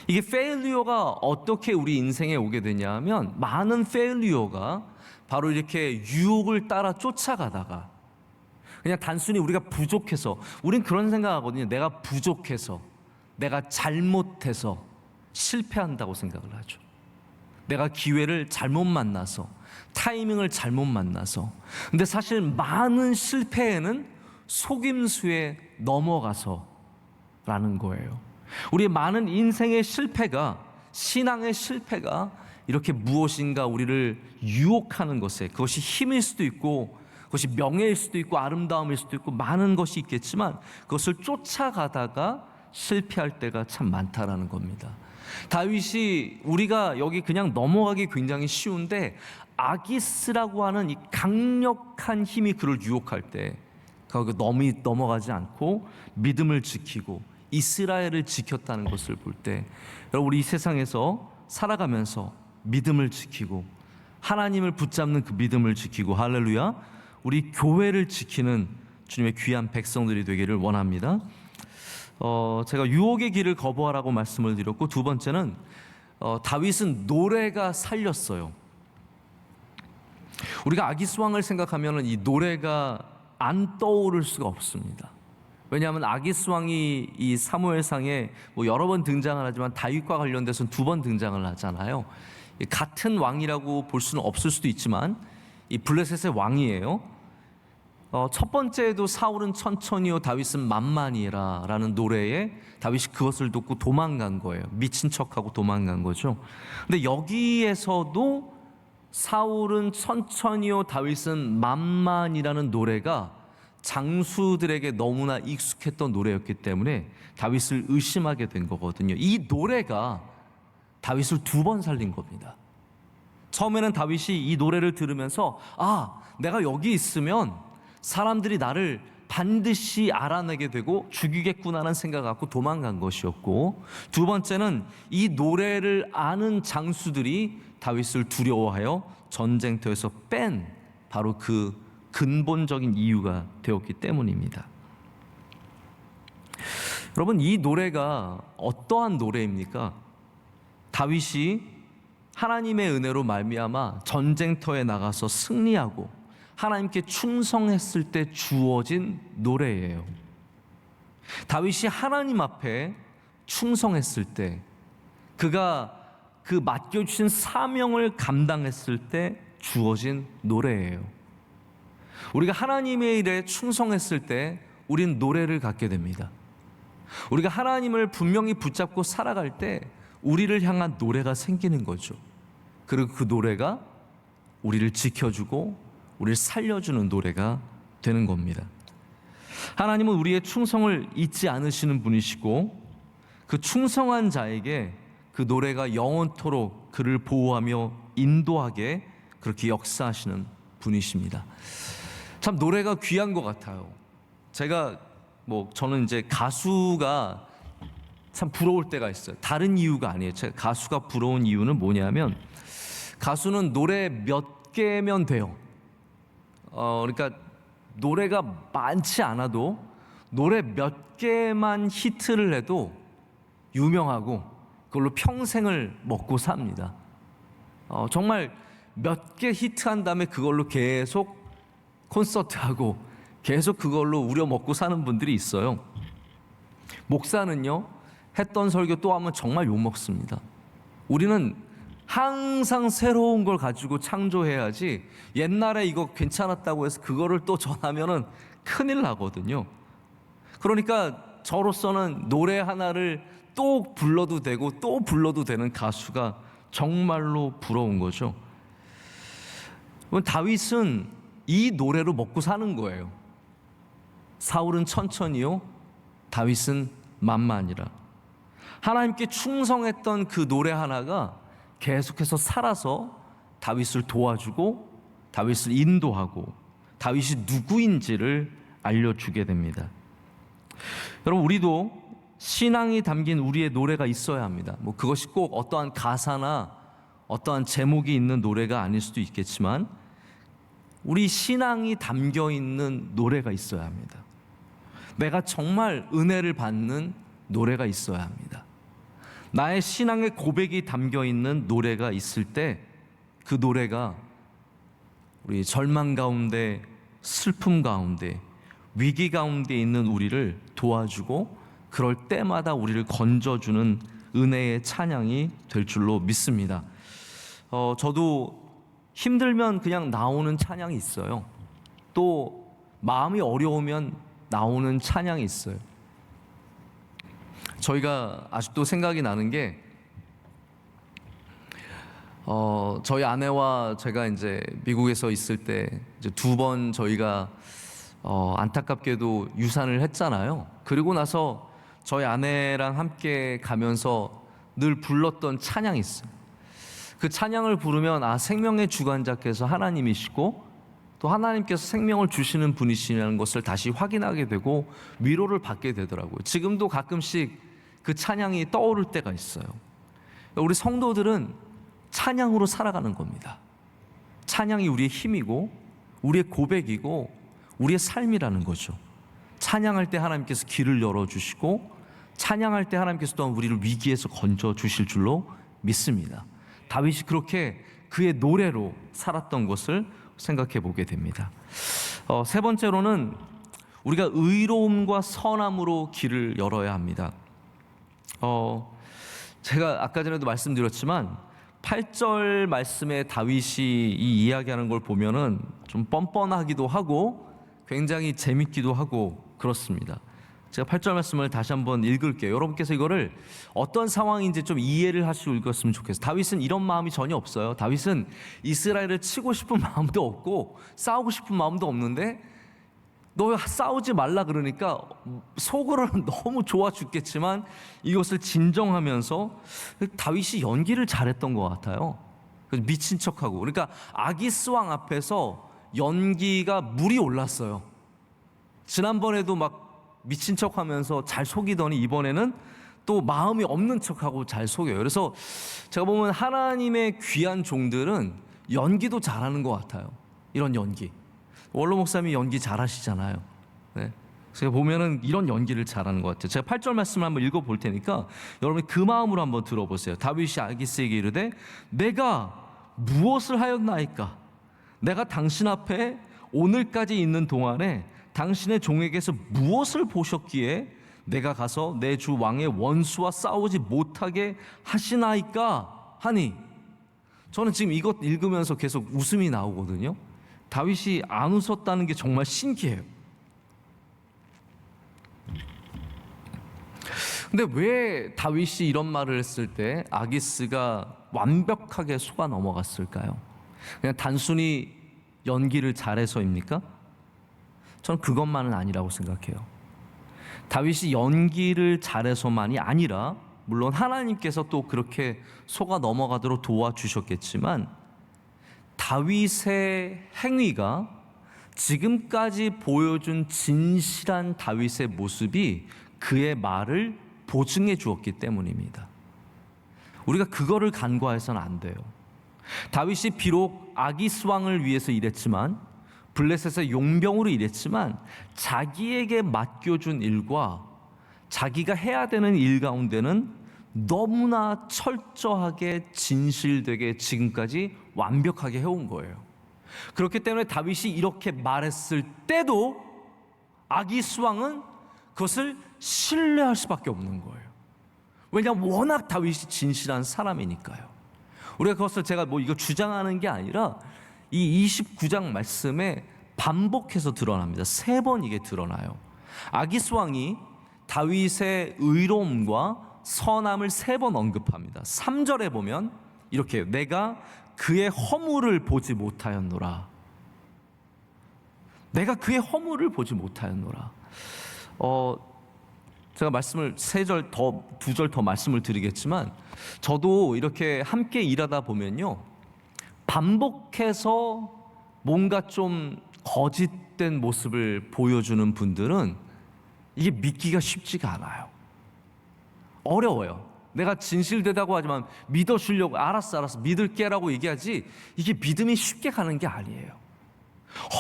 이게 페일리어가 어떻게 우리 인생에 오게 되냐 하면, 많은 페일리어가 바로 이렇게 유혹을 따라 쫓아가다가 그냥 단순히 우리가 부족해서, 우린 그런 생각하거든요. 내가 부족해서, 내가 잘못해서 실패한다고 생각을 하죠. 내가 기회를 잘못 만나서, 타이밍을 잘못 만나서. 근데 사실 많은 실패에는 속임수에 넘어가서라는 거예요. 우리의 많은 인생의 실패가, 신앙의 실패가 이렇게 무엇인가 우리를 유혹하는 것에, 그것이 힘일 수도 있고 그것이 명예일 수도 있고 아름다움일 수도 있고 많은 것이 있겠지만 그것을 쫓아가다가 실패할 때가 참 많다라는 겁니다. 다윗이, 우리가 여기 그냥 넘어가기 굉장히 쉬운데 아기스라고 하는 이 강력한 힘이 그를 유혹할 때 거기 넘어가지 않고 믿음을 지키고 이스라엘을 지켰다는 것을 볼 때, 여러분, 우리 이 세상에서 살아가면서 믿음을 지키고 하나님을 붙잡는 그 믿음을 지키고, 할렐루야, 우리 교회를 지키는 주님의 귀한 백성들이 되기를 원합니다. 제가 유혹의 길을 거부하라고 말씀을 드렸고, 두 번째는 다윗은 노래가 살렸어요. 우리가 아기스 왕을 생각하면 이 노래가 안 떠오를 수가 없습니다. 왜냐하면 아기스 왕이 이 사무엘상에 여러 번 등장을 하지만 다윗과 관련돼서는 2번 등장을 하잖아요. 같은 왕이라고 볼 수는 없을 수도 있지만 이 블레셋의 왕이에요. 첫 번째에도 사울은 천천히요 다윗은 만만히라 라는 노래에 다윗이 그것을 듣고 도망간 거예요. 미친 척하고 도망간 거죠. 근데 여기에서도 사울은 천천히요 다윗은 만만이라는 노래가 장수들에게 너무나 익숙했던 노래였기 때문에 다윗을 의심하게 된 거거든요. 이 노래가 다윗을 2번 살린 겁니다. 처음에는 다윗이 이 노래를 들으면서, 아, 내가 여기 있으면 사람들이 나를 반드시 알아내게 되고 죽이겠구나라는 생각을 갖고 도망간 것이었고, 두 번째는 이 노래를 아는 장수들이 다윗을 두려워하여 전쟁터에서 뺀 바로 그 근본적인 이유가 되었기 때문입니다. 여러분, 이 노래가 어떠한 노래입니까? 다윗이 하나님의 은혜로 말미암아 전쟁터에 나가서 승리하고 하나님께 충성했을 때 주어진 노래예요. 다윗이 하나님 앞에 충성했을 때, 그가 그 맡겨주신 사명을 감당했을 때 주어진 노래예요. 우리가 하나님의 일에 충성했을 때 우린 노래를 갖게 됩니다. 우리가 하나님을 분명히 붙잡고 살아갈 때 우리를 향한 노래가 생기는 거죠. 그리고 그 노래가 우리를 지켜주고 우리를 살려주는 노래가 되는 겁니다. 하나님은 우리의 충성을 잊지 않으시는 분이시고, 그 충성한 자에게 그 노래가 영원토록 그를 보호하며 인도하게 그렇게 역사하시는 분이십니다. 참 노래가 귀한 것 같아요. 제가 저는 이제 가수가 참 부러울 때가 있어요. 다른 이유가 아니에요. 제가 가수가 부러운 이유는 뭐냐면 가수는 노래 몇 개면 돼요. 그러니까 노래가 많지 않아도 노래 몇 개만 히트를 해도 유명하고 그걸로 평생을 먹고 삽니다. 정말 몇 개 히트한 다음에 그걸로 계속 콘서트하고 계속 그걸로 우려먹고 사는 분들이 있어요. 목사는요, 했던 설교 또 하면 정말 욕먹습니다. 우리는 항상 새로운 걸 가지고 창조해야지 옛날에 이거 괜찮았다고 해서 그거를 또 전하면은 큰일 나거든요. 그러니까 저로서는 노래 하나를 또 불러도 되고 또 불러도 되는 가수가 정말로 부러운 거죠. 다윗은 이 노래로 먹고 사는 거예요. 사울은 천천히요, 다윗은 만만이라. 하나님께 충성했던 그 노래 하나가 계속해서 살아서 다윗을 도와주고 다윗을 인도하고 다윗이 누구인지를 알려주게 됩니다. 여러분, 우리도 신앙이 담긴 우리의 노래가 있어야 합니다. 그것이 꼭 어떠한 가사나 어떠한 제목이 있는 노래가 아닐 수도 있겠지만 우리 신앙이 담겨 있는 노래가 있어야 합니다. 내가 정말 은혜를 받는 노래가 있어야 합니다. 나의 신앙의 고백이 담겨 있는 노래가 있을 때 그 노래가 우리 절망 가운데, 슬픔 가운데, 위기 가운데 있는 우리를 도와주고 그럴 때마다 우리를 건져주는 은혜의 찬양이 될 줄로 믿습니다. 저도 힘들면 그냥 나오는 찬양이 있어요. 또 마음이 어려우면 나오는 찬양이 있어요. 저희가 아직도 생각이 나는 게 저희 아내와 제가 이제 미국에서 있을 때 이제 2번 저희가 안타깝게도 유산을 했잖아요. 그리고 나서 저희 아내랑 함께 가면서 늘 불렀던 찬양이 있어요. 그 찬양을 부르면 생명의 주관자께서 하나님이시고 또 하나님께서 생명을 주시는 분이시라는 것을 다시 확인하게 되고 위로를 받게 되더라고요. 지금도 가끔씩 그 찬양이 떠오를 때가 있어요. 우리 성도들은 찬양으로 살아가는 겁니다. 찬양이 우리의 힘이고 우리의 고백이고 우리의 삶이라는 거죠. 찬양할 때 하나님께서 길을 열어주시고 찬양할 때 하나님께서 또한 우리를 위기에서 건져주실 줄로 믿습니다. 다윗이 그렇게 그의 노래로 살았던 것을 생각해 보게 됩니다. 세 번째로는 우리가 의로움과 선함으로 길을 열어야 합니다. 제가 아까 전에도 말씀드렸지만 8절 말씀에 다윗이 이 이야기하는 걸 보면은 좀 뻔뻔하기도 하고 굉장히 재밌기도 하고 그렇습니다. 제가 8절 말씀을 다시 한번 읽을게요. 여러분께서 이거를 어떤 상황인지 좀 이해를 하시고 읽었으면 좋겠어요. 다윗은 이런 마음이 전혀 없어요. 다윗은 이스라엘을 치고 싶은 마음도 없고 싸우고 싶은 마음도 없는데 너 싸우지 말라 그러니까 속으로는 너무 좋아 죽겠지만 이것을 진정하면서 다윗이 연기를 잘했던 것 같아요. 미친 척하고. 그러니까 아기스 왕 앞에서 연기가 물이 올랐어요. 지난번에도 막 미친 척하면서 잘 속이더니 이번에는 또 마음이 없는 척하고 잘 속여요. 그래서 제가 보면 하나님의 귀한 종들은 연기도 잘하는 것 같아요. 이런 연기. 원로 목사님이 연기 잘하시잖아요. 네. 제가 보면은 이런 연기를 잘하는 것 같아요. 제가 8절 말씀을 한번 읽어볼 테니까 여러분이 그 마음으로 한번 들어보세요. 다윗이 아기스에게 이르되 내가 무엇을 하였나이까? 내가 당신 앞에 오늘까지 있는 동안에 당신의 종에게서 무엇을 보셨기에 내가 가서 내 주 왕의 원수와 싸우지 못하게 하시나이까 하니. 저는 지금 이것 읽으면서 계속 웃음이 나오거든요. 다윗이 안 웃었다는 게 정말 신기해요. 근데 왜 다윗이 이런 말을 했을 때 아기스가 완벽하게 속아 넘어갔을까요? 그냥 단순히 연기를 잘해서입니까? 저는 그것만은 아니라고 생각해요. 다윗이 연기를 잘해서만이 아니라 물론 하나님께서 또 그렇게 속아 넘어가도록 도와주셨겠지만 다윗의 행위가 지금까지 보여준 진실한 다윗의 모습이 그의 말을 보증해 주었기 때문입니다. 우리가 그거를 간과해서는 안 돼요. 다윗이 비록 아기스 왕을 위해서 일했지만, 블레셋의 용병으로 일했지만, 자기에게 맡겨준 일과 자기가 해야 되는 일 가운데는 너무나 철저하게 진실되게 지금까지 완벽하게 해온 거예요. 그렇기 때문에 다윗이 이렇게 말했을 때도 아기스 왕은 그것을 신뢰할 수밖에 없는 거예요. 왜냐하면 워낙 다윗이 진실한 사람이니까요. 우리가 그것을 제가 이거 주장하는 게 아니라 이 29장 말씀에 반복해서 드러납니다. 3번 이게 드러나요. 아기스 왕이 다윗의 의로움과 선함을 3번 언급합니다. 3절에 보면 이렇게, 내가 그의 허물을 보지 못하였노라. 내가 그의 허물을 보지 못하였노라. 제가 말씀을 2절 더 말씀을 드리겠지만, 저도 이렇게 함께 일하다 보면요, 반복해서 뭔가 좀 거짓된 모습을 보여주는 분들은 이게 믿기가 쉽지가 않아요. 어려워요. 내가 진실되다고 하지만 믿어주려고, 알았어 믿을게라고 얘기하지, 이게 믿음이 쉽게 가는 게 아니에요.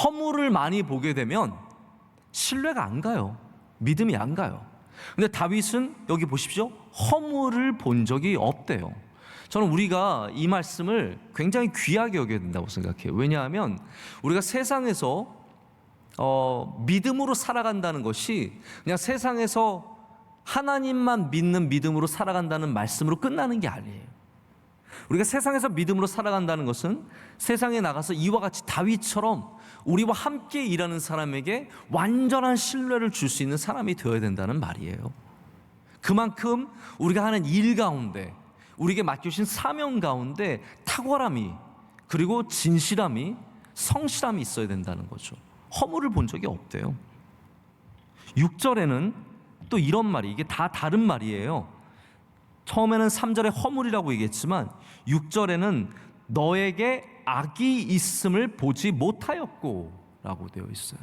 허물을 많이 보게 되면 신뢰가 안 가요. 믿음이 안 가요. 근데 다윗은 여기 보십시오, 허물을 본 적이 없대요. 저는 우리가 이 말씀을 굉장히 귀하게 여겨야 된다고 생각해요. 왜냐하면 우리가 세상에서 믿음으로 살아간다는 것이 그냥 세상에서 하나님만 믿는 믿음으로 살아간다는 말씀으로 끝나는 게 아니에요. 우리가 세상에서 믿음으로 살아간다는 것은 세상에 나가서 이와 같이 다윗처럼 우리와 함께 일하는 사람에게 완전한 신뢰를 줄 수 있는 사람이 되어야 된다는 말이에요. 그만큼 우리가 하는 일 가운데, 우리에게 맡겨진 사명 가운데 탁월함이, 그리고 진실함이, 성실함이 있어야 된다는 거죠. 허물을 본 적이 없대요. 6절에는 또 이런 말이, 이게 다 다른 말이에요. 처음에는 3절에 허물이라고 얘기했지만 6절에는 너에게 악이 있음을 보지 못하였고 라고 되어 있어요.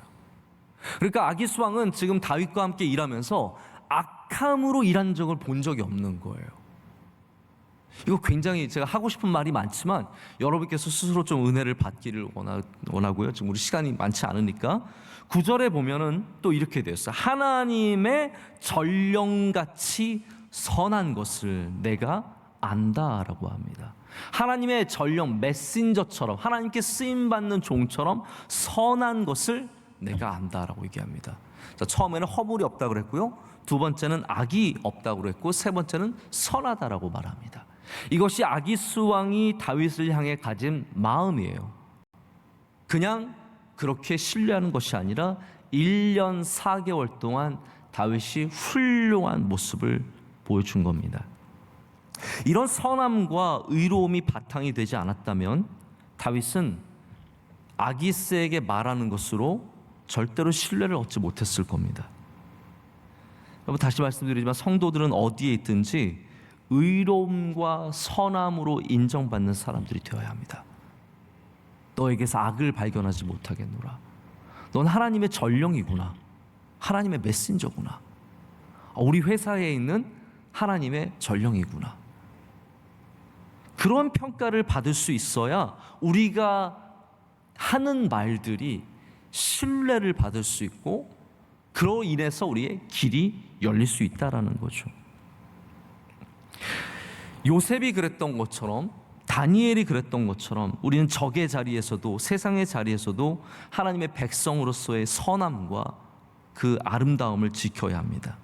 그러니까 아기스 왕은 지금 다윗과 함께 일하면서 악함으로 일한 적을 본 적이 없는 거예요. 이거 굉장히, 제가 하고 싶은 말이 많지만 여러분께서 스스로 좀 은혜를 받기를 원하고요. 지금 우리 시간이 많지 않으니까 9절에 보면은 또 이렇게 되었어요. 하나님의 전령같이 선한 것을 내가 안다라고 합니다. 하나님의 전령, 메신저처럼, 하나님께 쓰임받는 종처럼 선한 것을 내가 안다라고 얘기합니다. 자, 처음에는 허물이 없다고 그랬고요, 두 번째는 악이 없다고 그랬고, 세 번째는 선하다라고 말합니다. 이것이 아기스 왕이 다윗을 향해 가진 마음이에요. 그냥 그렇게 신뢰하는 것이 아니라 1년 4개월 동안 다윗이 훌륭한 모습을 보여준 겁니다. 이런 선함과 의로움이 바탕이 되지 않았다면 다윗은 아기스에게 말하는 것으로 절대로 신뢰를 얻지 못했을 겁니다. 여러분, 다시 말씀드리지만 성도들은 어디에 있든지 의로움과 선함으로 인정받는 사람들이 되어야 합니다. 너에게서 악을 발견하지 못하겠노라. 넌 하나님의 전령이구나. 하나님의 메신저구나. 우리 회사에 있는 하나님의 전령이구나. 그런 평가를 받을 수 있어야 우리가 하는 말들이 신뢰를 받을 수 있고, 그로 인해서 우리의 길이 열릴 수 있다라는 거죠. 요셉이 그랬던 것처럼, 다니엘이 그랬던 것처럼 우리는 적의 자리에서도, 세상의 자리에서도 하나님의 백성으로서의 선함과 그 아름다움을 지켜야 합니다.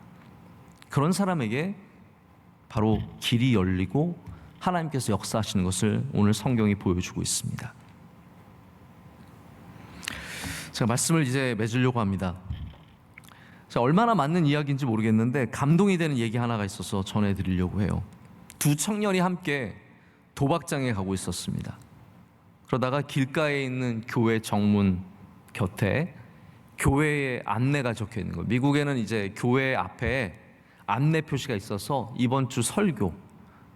그런 사람에게 바로 길이 열리고 하나님께서 역사하시는 것을 오늘 성경이 보여주고 있습니다. 제가 말씀을 이제 맺으려고 합니다. 자, 얼마나 맞는 이야기인지 모르겠는데 감동이 되는 얘기 하나가 있어서 전해드리려고 해요. 두 청년이 함께 도박장에 가고 있었습니다. 그러다가 길가에 있는 교회 정문 곁에 교회의 안내가 적혀 있는 거예요. 미국에는 이제 교회 앞에 안내 표시가 있어서 이번 주 설교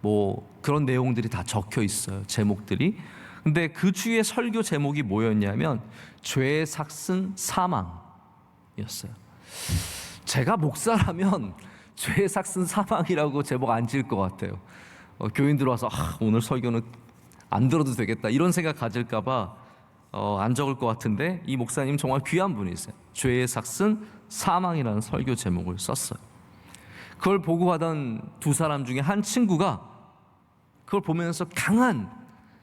뭐 그런 내용들이 다 적혀 있어요. 제목들이. 근데 그 주의 설교 제목이 뭐였냐면 죄의 삭슨 사망이었어요. 제가 목사라면 죄의 삭슨 사망이라고 제목 안 지을 것 같아요. 교인들 와서 오늘 설교는 안 들어도 되겠다 이런 생각 가질까 봐 안 적을 것 같은데, 이 목사님 정말 귀한 분이세요. 죄의 삭슨 사망이라는 설교 제목을 썼어요. 그걸 보고 가던 두 사람 중에 한 친구가 그걸 보면서 강한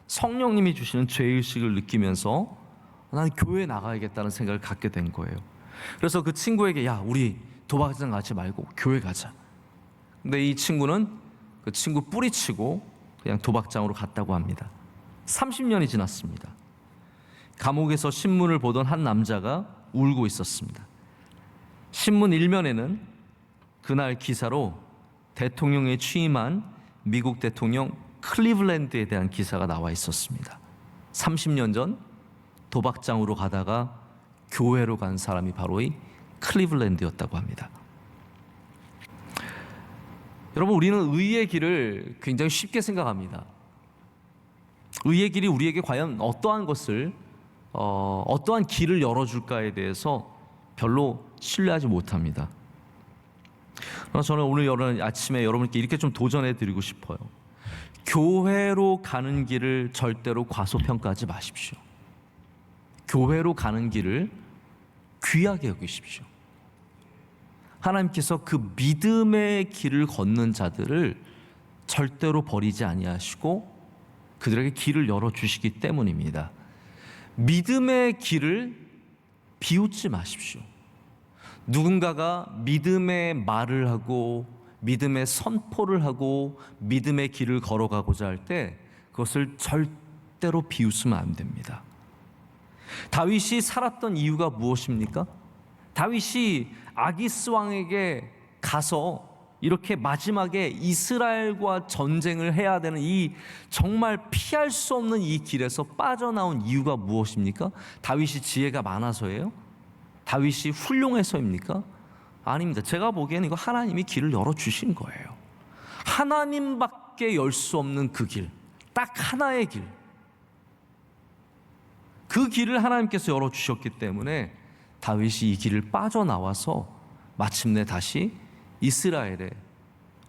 성령님이 주시는 죄의식을 느끼면서 난 교회에 나가야겠다는 생각을 갖게 된 거예요. 그래서 그 친구에게 야, 우리 도박장 가지 말고 교회 가자. 근데 이 친구는 그 친구 뿌리치고 그냥 도박장으로 갔다고 합니다. 30년이 지났습니다. 감옥에서 신문을 보던 한 남자가 울고 있었습니다. 신문 일면에는 그날 기사로 대통령에 취임한 미국 대통령 클리블랜드에 대한 기사가 나와 있었습니다. 30년 전 도박장으로 가다가 교회로 간 사람이 바로 이 클리블랜드였다고 합니다. 여러분, 우리는 의의 길을 굉장히 쉽게 생각합니다. 의의 길이 우리에게 과연 어떠한 길을 열어줄까에 대해서 별로 신뢰하지 못합니다. 그래서 저는 오늘 아침에 여러분께 이렇게 좀 도전해 드리고 싶어요. 교회로 가는 길을 절대로 과소평가하지 마십시오. 교회로 가는 길을 귀하게 여기십시오. 하나님께서 그 믿음의 길을 걷는 자들을 절대로 버리지 아니하시고 그들에게 길을 열어주시기 때문입니다. 믿음의 길을 비웃지 마십시오. 누군가가 믿음의 말을 하고 믿음의 선포를 하고 믿음의 길을 걸어가고자 할 때 그것을 절대로 비웃으면 안 됩니다. 다윗이 살았던 이유가 무엇입니까? 다윗이 아기스 왕에게 가서 이렇게 마지막에 이스라엘과 전쟁을 해야 되는 이 정말 피할 수 없는 이 길에서 빠져나온 이유가 무엇입니까? 다윗이 지혜가 많아서예요? 다윗이 훌륭해서입니까? 아닙니다. 제가 보기에는 이거 하나님이 길을 열어주신 거예요. 하나님밖에 열 수 없는 그 길, 딱 하나의 길, 그 길을 하나님께서 열어주셨기 때문에 다윗이 이 길을 빠져나와서 마침내 다시 이스라엘의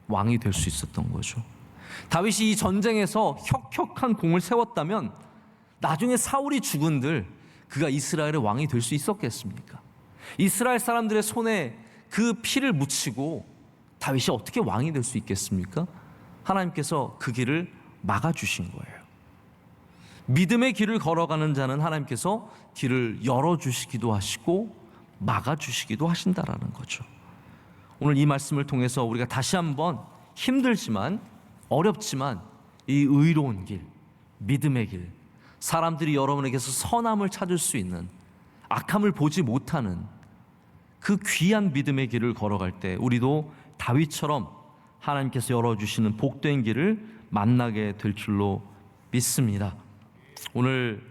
왕이 될 수 있었던 거죠. 다윗이 이 전쟁에서 혁혁한 공을 세웠다면 나중에 사울이 죽은들 그가 이스라엘의 왕이 될 수 있었겠습니까? 이스라엘 사람들의 손에 그 피를 묻히고 다윗이 어떻게 왕이 될 수 있겠습니까? 하나님께서 그 길을 막아주신 거예요. 믿음의 길을 걸어가는 자는 하나님께서 길을 열어주시기도 하시고 막아주시기도 하신다라는 거죠. 오늘 이 말씀을 통해서 우리가 다시 한번 힘들지만 어렵지만 이 의로운 길, 믿음의 길, 사람들이 여러분에게서 선함을 찾을 수 있는, 악함을 보지 못하는 그 귀한 믿음의 길을 걸어갈 때 우리도 다윗처럼 하나님께서 열어주시는 복된 길을 만나게 될 줄로 믿습니다. 오늘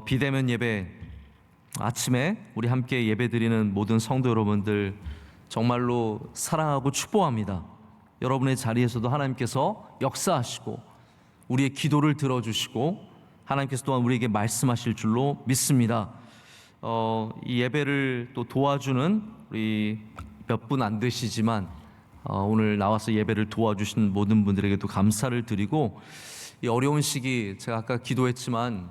비대면 예배 아침에 우리 함께 예배드리는 모든 성도 여러분들 정말로 사랑하고 축복합니다. 여러분의 자리에서도 하나님께서 역사하시고 우리의 기도를 들어주시고 하나님께서 또한 우리에게 말씀하실 줄로 믿습니다. 이 예배를 또 도와주는 우리 몇 분 안 되시지만 오늘 나와서 예배를 도와주신 모든 분들에게도 감사를 드리고, 이 어려운 시기 제가 아까 기도했지만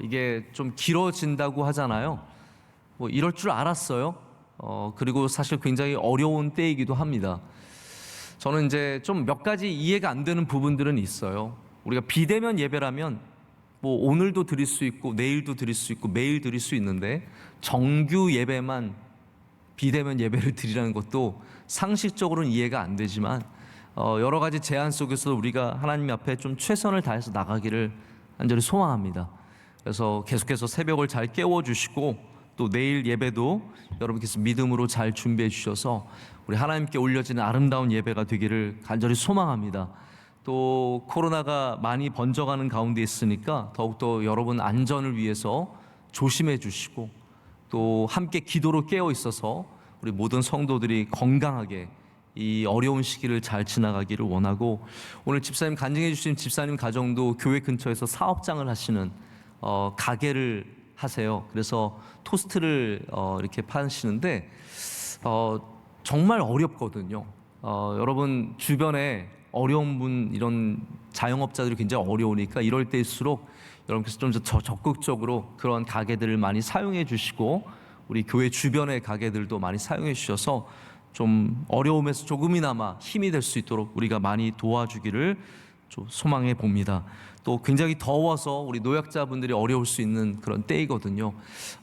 이게 좀 길어진다고 하잖아요. 뭐 이럴 줄 알았어요. 그리고 사실 굉장히 어려운 때이기도 합니다. 저는 이제 좀 몇 가지 이해가 안 되는 부분들은 있어요. 우리가 비대면 예배라면 뭐 오늘도 드릴 수 있고 내일도 드릴 수 있고 매일 드릴 수 있는데 정규 예배만 비대면 예배를 드리라는 것도 상식적으로는 이해가 안 되지만 여러 가지 제한 속에서 우리가 하나님 앞에 좀 최선을 다해서 나가기를 간절히 소망합니다. 그래서 계속해서 새벽을 잘 깨워주시고 또 내일 예배도 여러분께서 믿음으로 잘 준비해 주셔서 우리 하나님께 올려지는 아름다운 예배가 되기를 간절히 소망합니다. 또 코로나가 많이 번져가는 가운데 있으니까 더욱더 여러분 안전을 위해서 조심해 주시고 또 함께 기도로 깨어 있어서 우리 모든 성도들이 건강하게 이 어려운 시기를 잘 지나가기를 원하고, 오늘 집사님 간증해 주신 집사님 가정도 교회 근처에서 사업장을 하시는 가게를 하세요. 그래서 토스트를 이렇게 파시는데 정말 어렵거든요. 여러분 주변에 어려운 분, 이런 자영업자들이 굉장히 어려우니까 이럴 때일수록 여러분께서 좀 더 적극적으로 그런 가게들을 많이 사용해 주시고, 우리 교회 주변의 가게들도 많이 사용해 주셔서 좀 어려움에서 조금이나마 힘이 될 수 있도록 우리가 많이 도와주기를 좀 소망해 봅니다. 또 굉장히 더워서 우리 노약자분들이 어려울 수 있는 그런 때이거든요.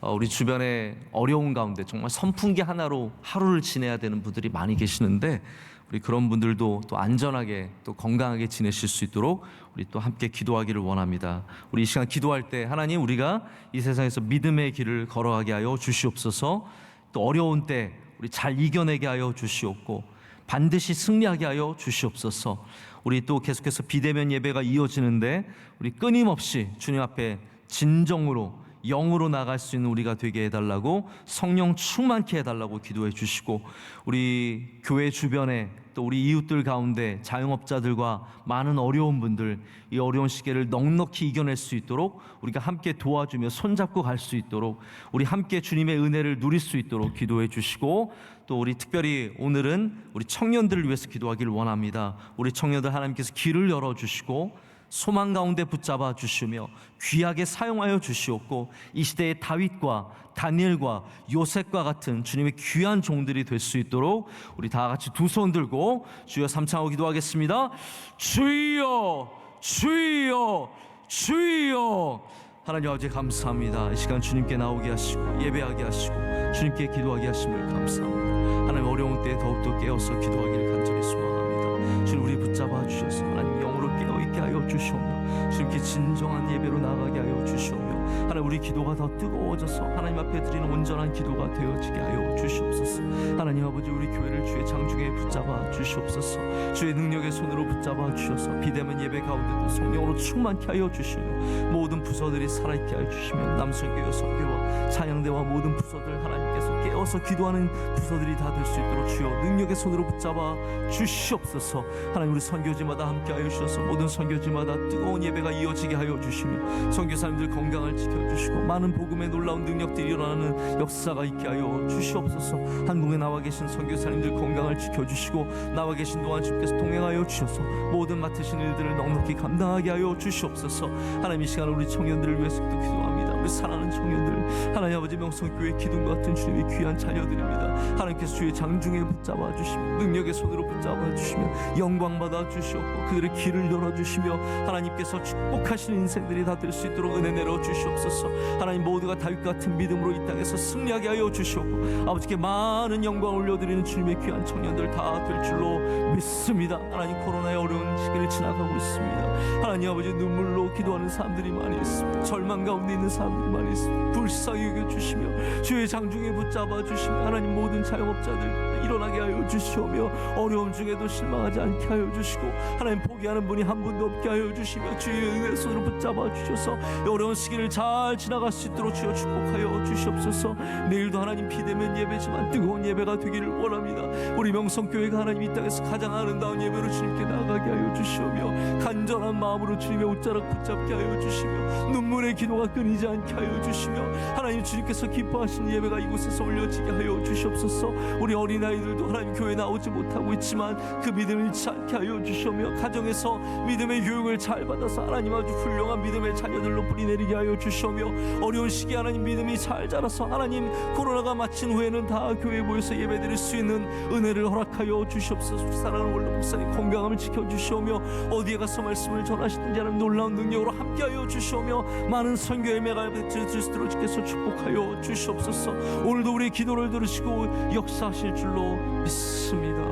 우리 주변에 어려운 가운데 정말 선풍기 하나로 하루를 지내야 되는 분들이 많이 계시는데, 우리 그런 분들도 또 안전하게 또 건강하게 지내실 수 있도록 우리 또 함께 기도하기를 원합니다. 우리 이 시간 기도할 때 하나님, 우리가 이 세상에서 믿음의 길을 걸어가게 하여 주시옵소서. 또 어려운 때 우리 잘 이겨내게 하여 주시옵고 반드시 승리하게 하여 주시옵소서. 우리 또 계속해서 비대면 예배가 이어지는데 우리 끊임없이 주님 앞에 진정으로 영으로 나갈 수 있는 우리가 되게 해달라고, 성령 충만케 해달라고 기도해 주시고, 우리 교회 주변에 또 우리 이웃들 가운데 자영업자들과 많은 어려운 분들, 이 어려운 시기를 넉넉히 이겨낼 수 있도록 우리가 함께 도와주며 손잡고 갈 수 있도록, 우리 함께 주님의 은혜를 누릴 수 있도록 기도해 주시고, 또 우리 특별히 오늘은 우리 청년들을 위해서 기도하기를 원합니다. 우리 청년들 하나님께서 길을 열어주시고 소망 가운데 붙잡아 주시며 귀하게 사용하여 주시옵고, 이 시대의 다윗과 다니엘과 요셉과 같은 주님의 귀한 종들이 될 수 있도록 우리 다 같이 두 손 들고 주여 삼창하고 기도하겠습니다. 주여, 주여, 주여. 하나님 아버지 감사합니다. 이 시간 주님께 나오게 하시고 예배하게 하시고 주님께 기도하게 하심을 감사합니다. 하나님 어려운 때에 더욱더 깨어서 기도하기를 간절히 소망합니다. 주님 우리 붙잡아 주셔서 하나님 영으로 깨어있게 하여 주시오며 주님께 진정한 예배로 나아가게 하여 주시오며, 하나님 우리 기도가 더 뜨거워져서 하나님 앞에 드리는 온전한 기도가 되어지게 하여 주시옵소서. 하나님 아버지, 우리 교회를 주의 장중에 붙잡아 주시옵소서. 주의 능력의 손으로 붙잡아 주셔서 비대면 예배 가운데도 성령으로 충만케 하여 주시며 모든 부서들이 살아있게 하여 주시며 남성교회 선교와 찬양대와 모든 부서들 하나님께서 깨어서 기도하는 부서들이 다 될 수 있도록 주여 능력의 손으로 붙잡아 주시옵소서. 하나님 우리 선교지마다 함께 하여 주셔서 모든 선교지마다 뜨거운 예배가 이어지게 하여 주시며 선교사님들 건강을 지켜주시고 많은 복음의 놀라운 능력들이 일어나는 역사가 있게 하여 주시옵소서. 한국에 나와 계신 선교사님들 건강을 지켜주시고 나와 계신 동안 주께서 동행하여 주셔서 모든 맡으신 일들을 넉넉히 감당하게 하여 주시옵소서. 하나님 이 시간 우리 청년들을 위해서도 기도합니다. 우리 사랑하는 청년들, 하나님 아버지 명성교회 기둥 같은 주님의 귀한 자녀들입니다. 하나님께서 주의 장중에 붙잡아 주시며 능력의 손으로 붙잡아 주시며 영광 받아 주시옵고 그들의 길을 열어 주시며 하나님께서 축복하시는 인생들이 다 될 수 있도록 은혜 내려 주시옵소서. 하나님 모두가 다윗 같은 믿음으로 이 땅에서 승리하게 하여 주시옵고 아버지께 많은 영광 올려드리는 주님의 귀한 청년들 다 될 줄로 믿습니다. 하나님 코로나의 어려운 시기를 지나가고 있습니다. 하나님 아버지 눈물로 기도하는 사람들이 많이 있습니다. 절망 가운데 있는 사람들이 많이 있습니다. 불쌍히 여겨주시며 주의 장중에 붙잡아 주시며 하나님 모든 자영업자들 일어나게 하여 주시오며 어려움 중에도 실망하지 않게 하여 주시고 하나님 포기하는 분이 한 분도 없게 하여 주시며 주의 은혜 손으로 붙잡아 주셔서 어려운 시기를 잘 지나갈 수 있도록 주여 축복하여 주시옵소서. 내일도 하나님 비대면 예배지만 뜨거운 예배가 되기를 원합니다. 우리 명성교회가 하나님 이 땅에서 가장 아름다운 예배로 주님께 나아가게 하여 주시오며 간절한 마음으로 주님의 옷자락 붙잡게 하여 주시며 눈물의 기도가 끊이지 않게 하여 주시며 하나님 주님께서 기뻐하시는 예배가 이곳에서 올려지게 하여 주시옵소서. 우리 어린아이들도 하나님 교회 나오지 못하고 있지만 그 믿음을 잃지 않게 하여 주시오며 가정에서 믿음의 교육을 잘 받아서 하나님 아주 훌륭한 믿음의 자녀들로 뿌리내리게 하여 주시오며 어려운 시기에 하나님 믿음이 잘 자라서 하나님 코로나가 마친 후에는 다 교회에 모여서 예배드릴 수 있는 은혜를 허락하여 주시옵소서. 사랑하는 원로 목사님 건강함을 지켜주시오며 어디에 가서 말씀을 전하시든지 하나님 놀라운 능력으로 함께하여 주시오며 많은 선교 예배가 될 수 있도록 주께서 축복하여 주시옵소서. 오늘도 우리의 기도를 들으시고 역사하실 줄로 믿습니다.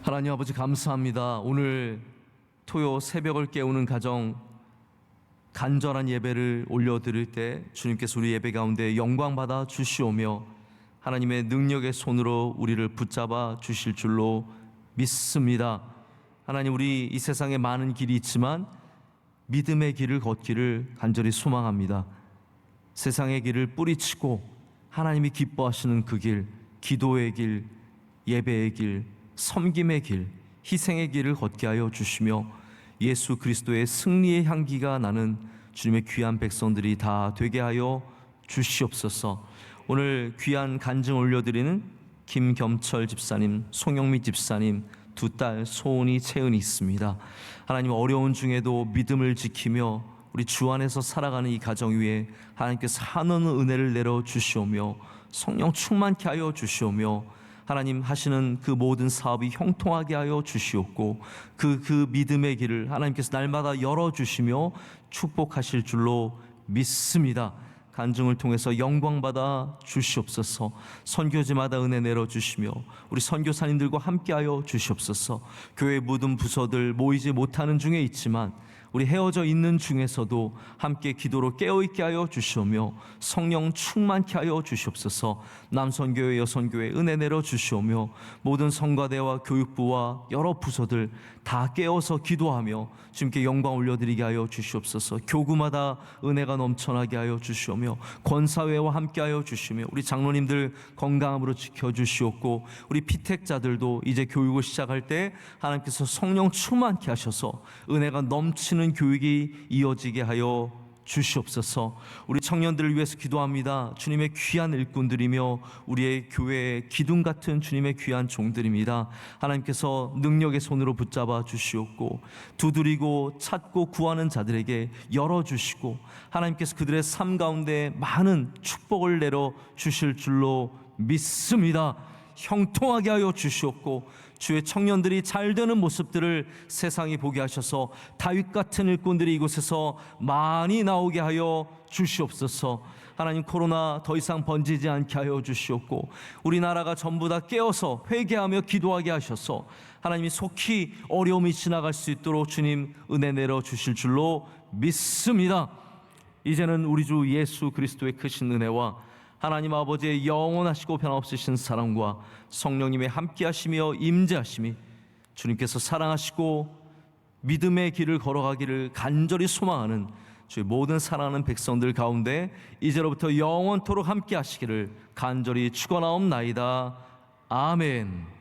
하나님 아버지 감사합니다. 오늘 토요 새벽을 깨우는 가정 간절한 예배를 올려드릴 때 주님께서 우리 예배 가운데 영광 받아 주시오며 하나님의 능력의 손으로 우리를 붙잡아 주실 줄로 믿습니다. 하나님 우리 이 세상에 많은 길이 있지만 믿음의 길을 걷기를 간절히 소망합니다. 세상의 길을 뿌리치고 하나님이 기뻐하시는 그 길, 기도의 길, 예배의 길, 섬김의 길, 희생의 길을 걷게 하여 주시며 예수 그리스도의 승리의 향기가 나는 주님의 귀한 백성들이 다 되게 하여 주시옵소서. 오늘 귀한 간증 올려드리는 김겸철 집사님, 송영미 집사님 두 딸 소은이, 채은이 있습니다. 하나님, 어려운 중에도 믿음을 지키며 우리 주 안에서 살아가는 이 가정 위에 하나님께서 한없는 은혜를 내려 주시오며 성령 충만케 하여 주시오며 하나님 하시는 그 모든 사업이 형통하게 하여 주시옵고 그 믿음의 길을 하나님께서 날마다 열어주시며 축복하실 줄로 믿습니다. 간증을 통해서 영광받아 주시옵소서. 선교지마다 은혜 내려주시며 우리 선교사님들과 함께하여 주시옵소서. 교회 모든 부서들 모이지 못하는 중에 있지만 우리 헤어져 있는 중에서도 함께 기도로 깨어있게 하여 주시오며 성령 충만케 하여 주시옵소서. 남선교회, 여선교회 은혜 내려 주시오며 모든 성가대와 교육부와 여러 부서들 다 깨어서 기도하며 주님께 영광 올려드리게 하여 주시옵소서. 교구마다 은혜가 넘쳐나게 하여 주시오며 권사회와 함께 하여 주시며 우리 장로님들 건강함으로 지켜주시옵고 우리 피택자들도 이제 교육을 시작할 때 하나님께서 성령 충만케 하셔서 은혜가 넘치는 교육이 이어지게 하여 주시옵소서. 우리 청년들을 위해서 기도합니다. 주님의 귀한 일꾼들이며 우리의 교회의 기둥 같은 주님의 귀한 종들입니다. 하나님께서 능력의 손으로 붙잡아 주시옵고 두드리고 찾고 구하는 자들에게 열어주시고 하나님께서 그들의 삶 가운데 많은 축복을 내려 주실 줄로 믿습니다. 형통하게 하여 주시옵고 주의 청년들이 잘 되는 모습들을 세상이 보게 하셔서 다윗 같은 일꾼들이 이곳에서 많이 나오게 하여 주시옵소서. 하나님, 코로나 더 이상 번지지 않게 하여 주시옵고 우리나라가 전부 다 깨어서 회개하며 기도하게 하셔서 하나님이 속히 어려움이 지나갈 수 있도록 주님 은혜 내려 주실 줄로 믿습니다. 이제는 우리 주 예수 그리스도의 크신 은혜와 하나님 아버지의 영원하시고 변함없으신 사랑과 성령님의 함께하시며 임재하심이 주님께서 사랑하시고 믿음의 길을 걸어가기를 간절히 소망하는 주의 모든 사랑하는 백성들 가운데 이제로부터 영원토록 함께하시기를 간절히 축원하옵나이다. 아멘.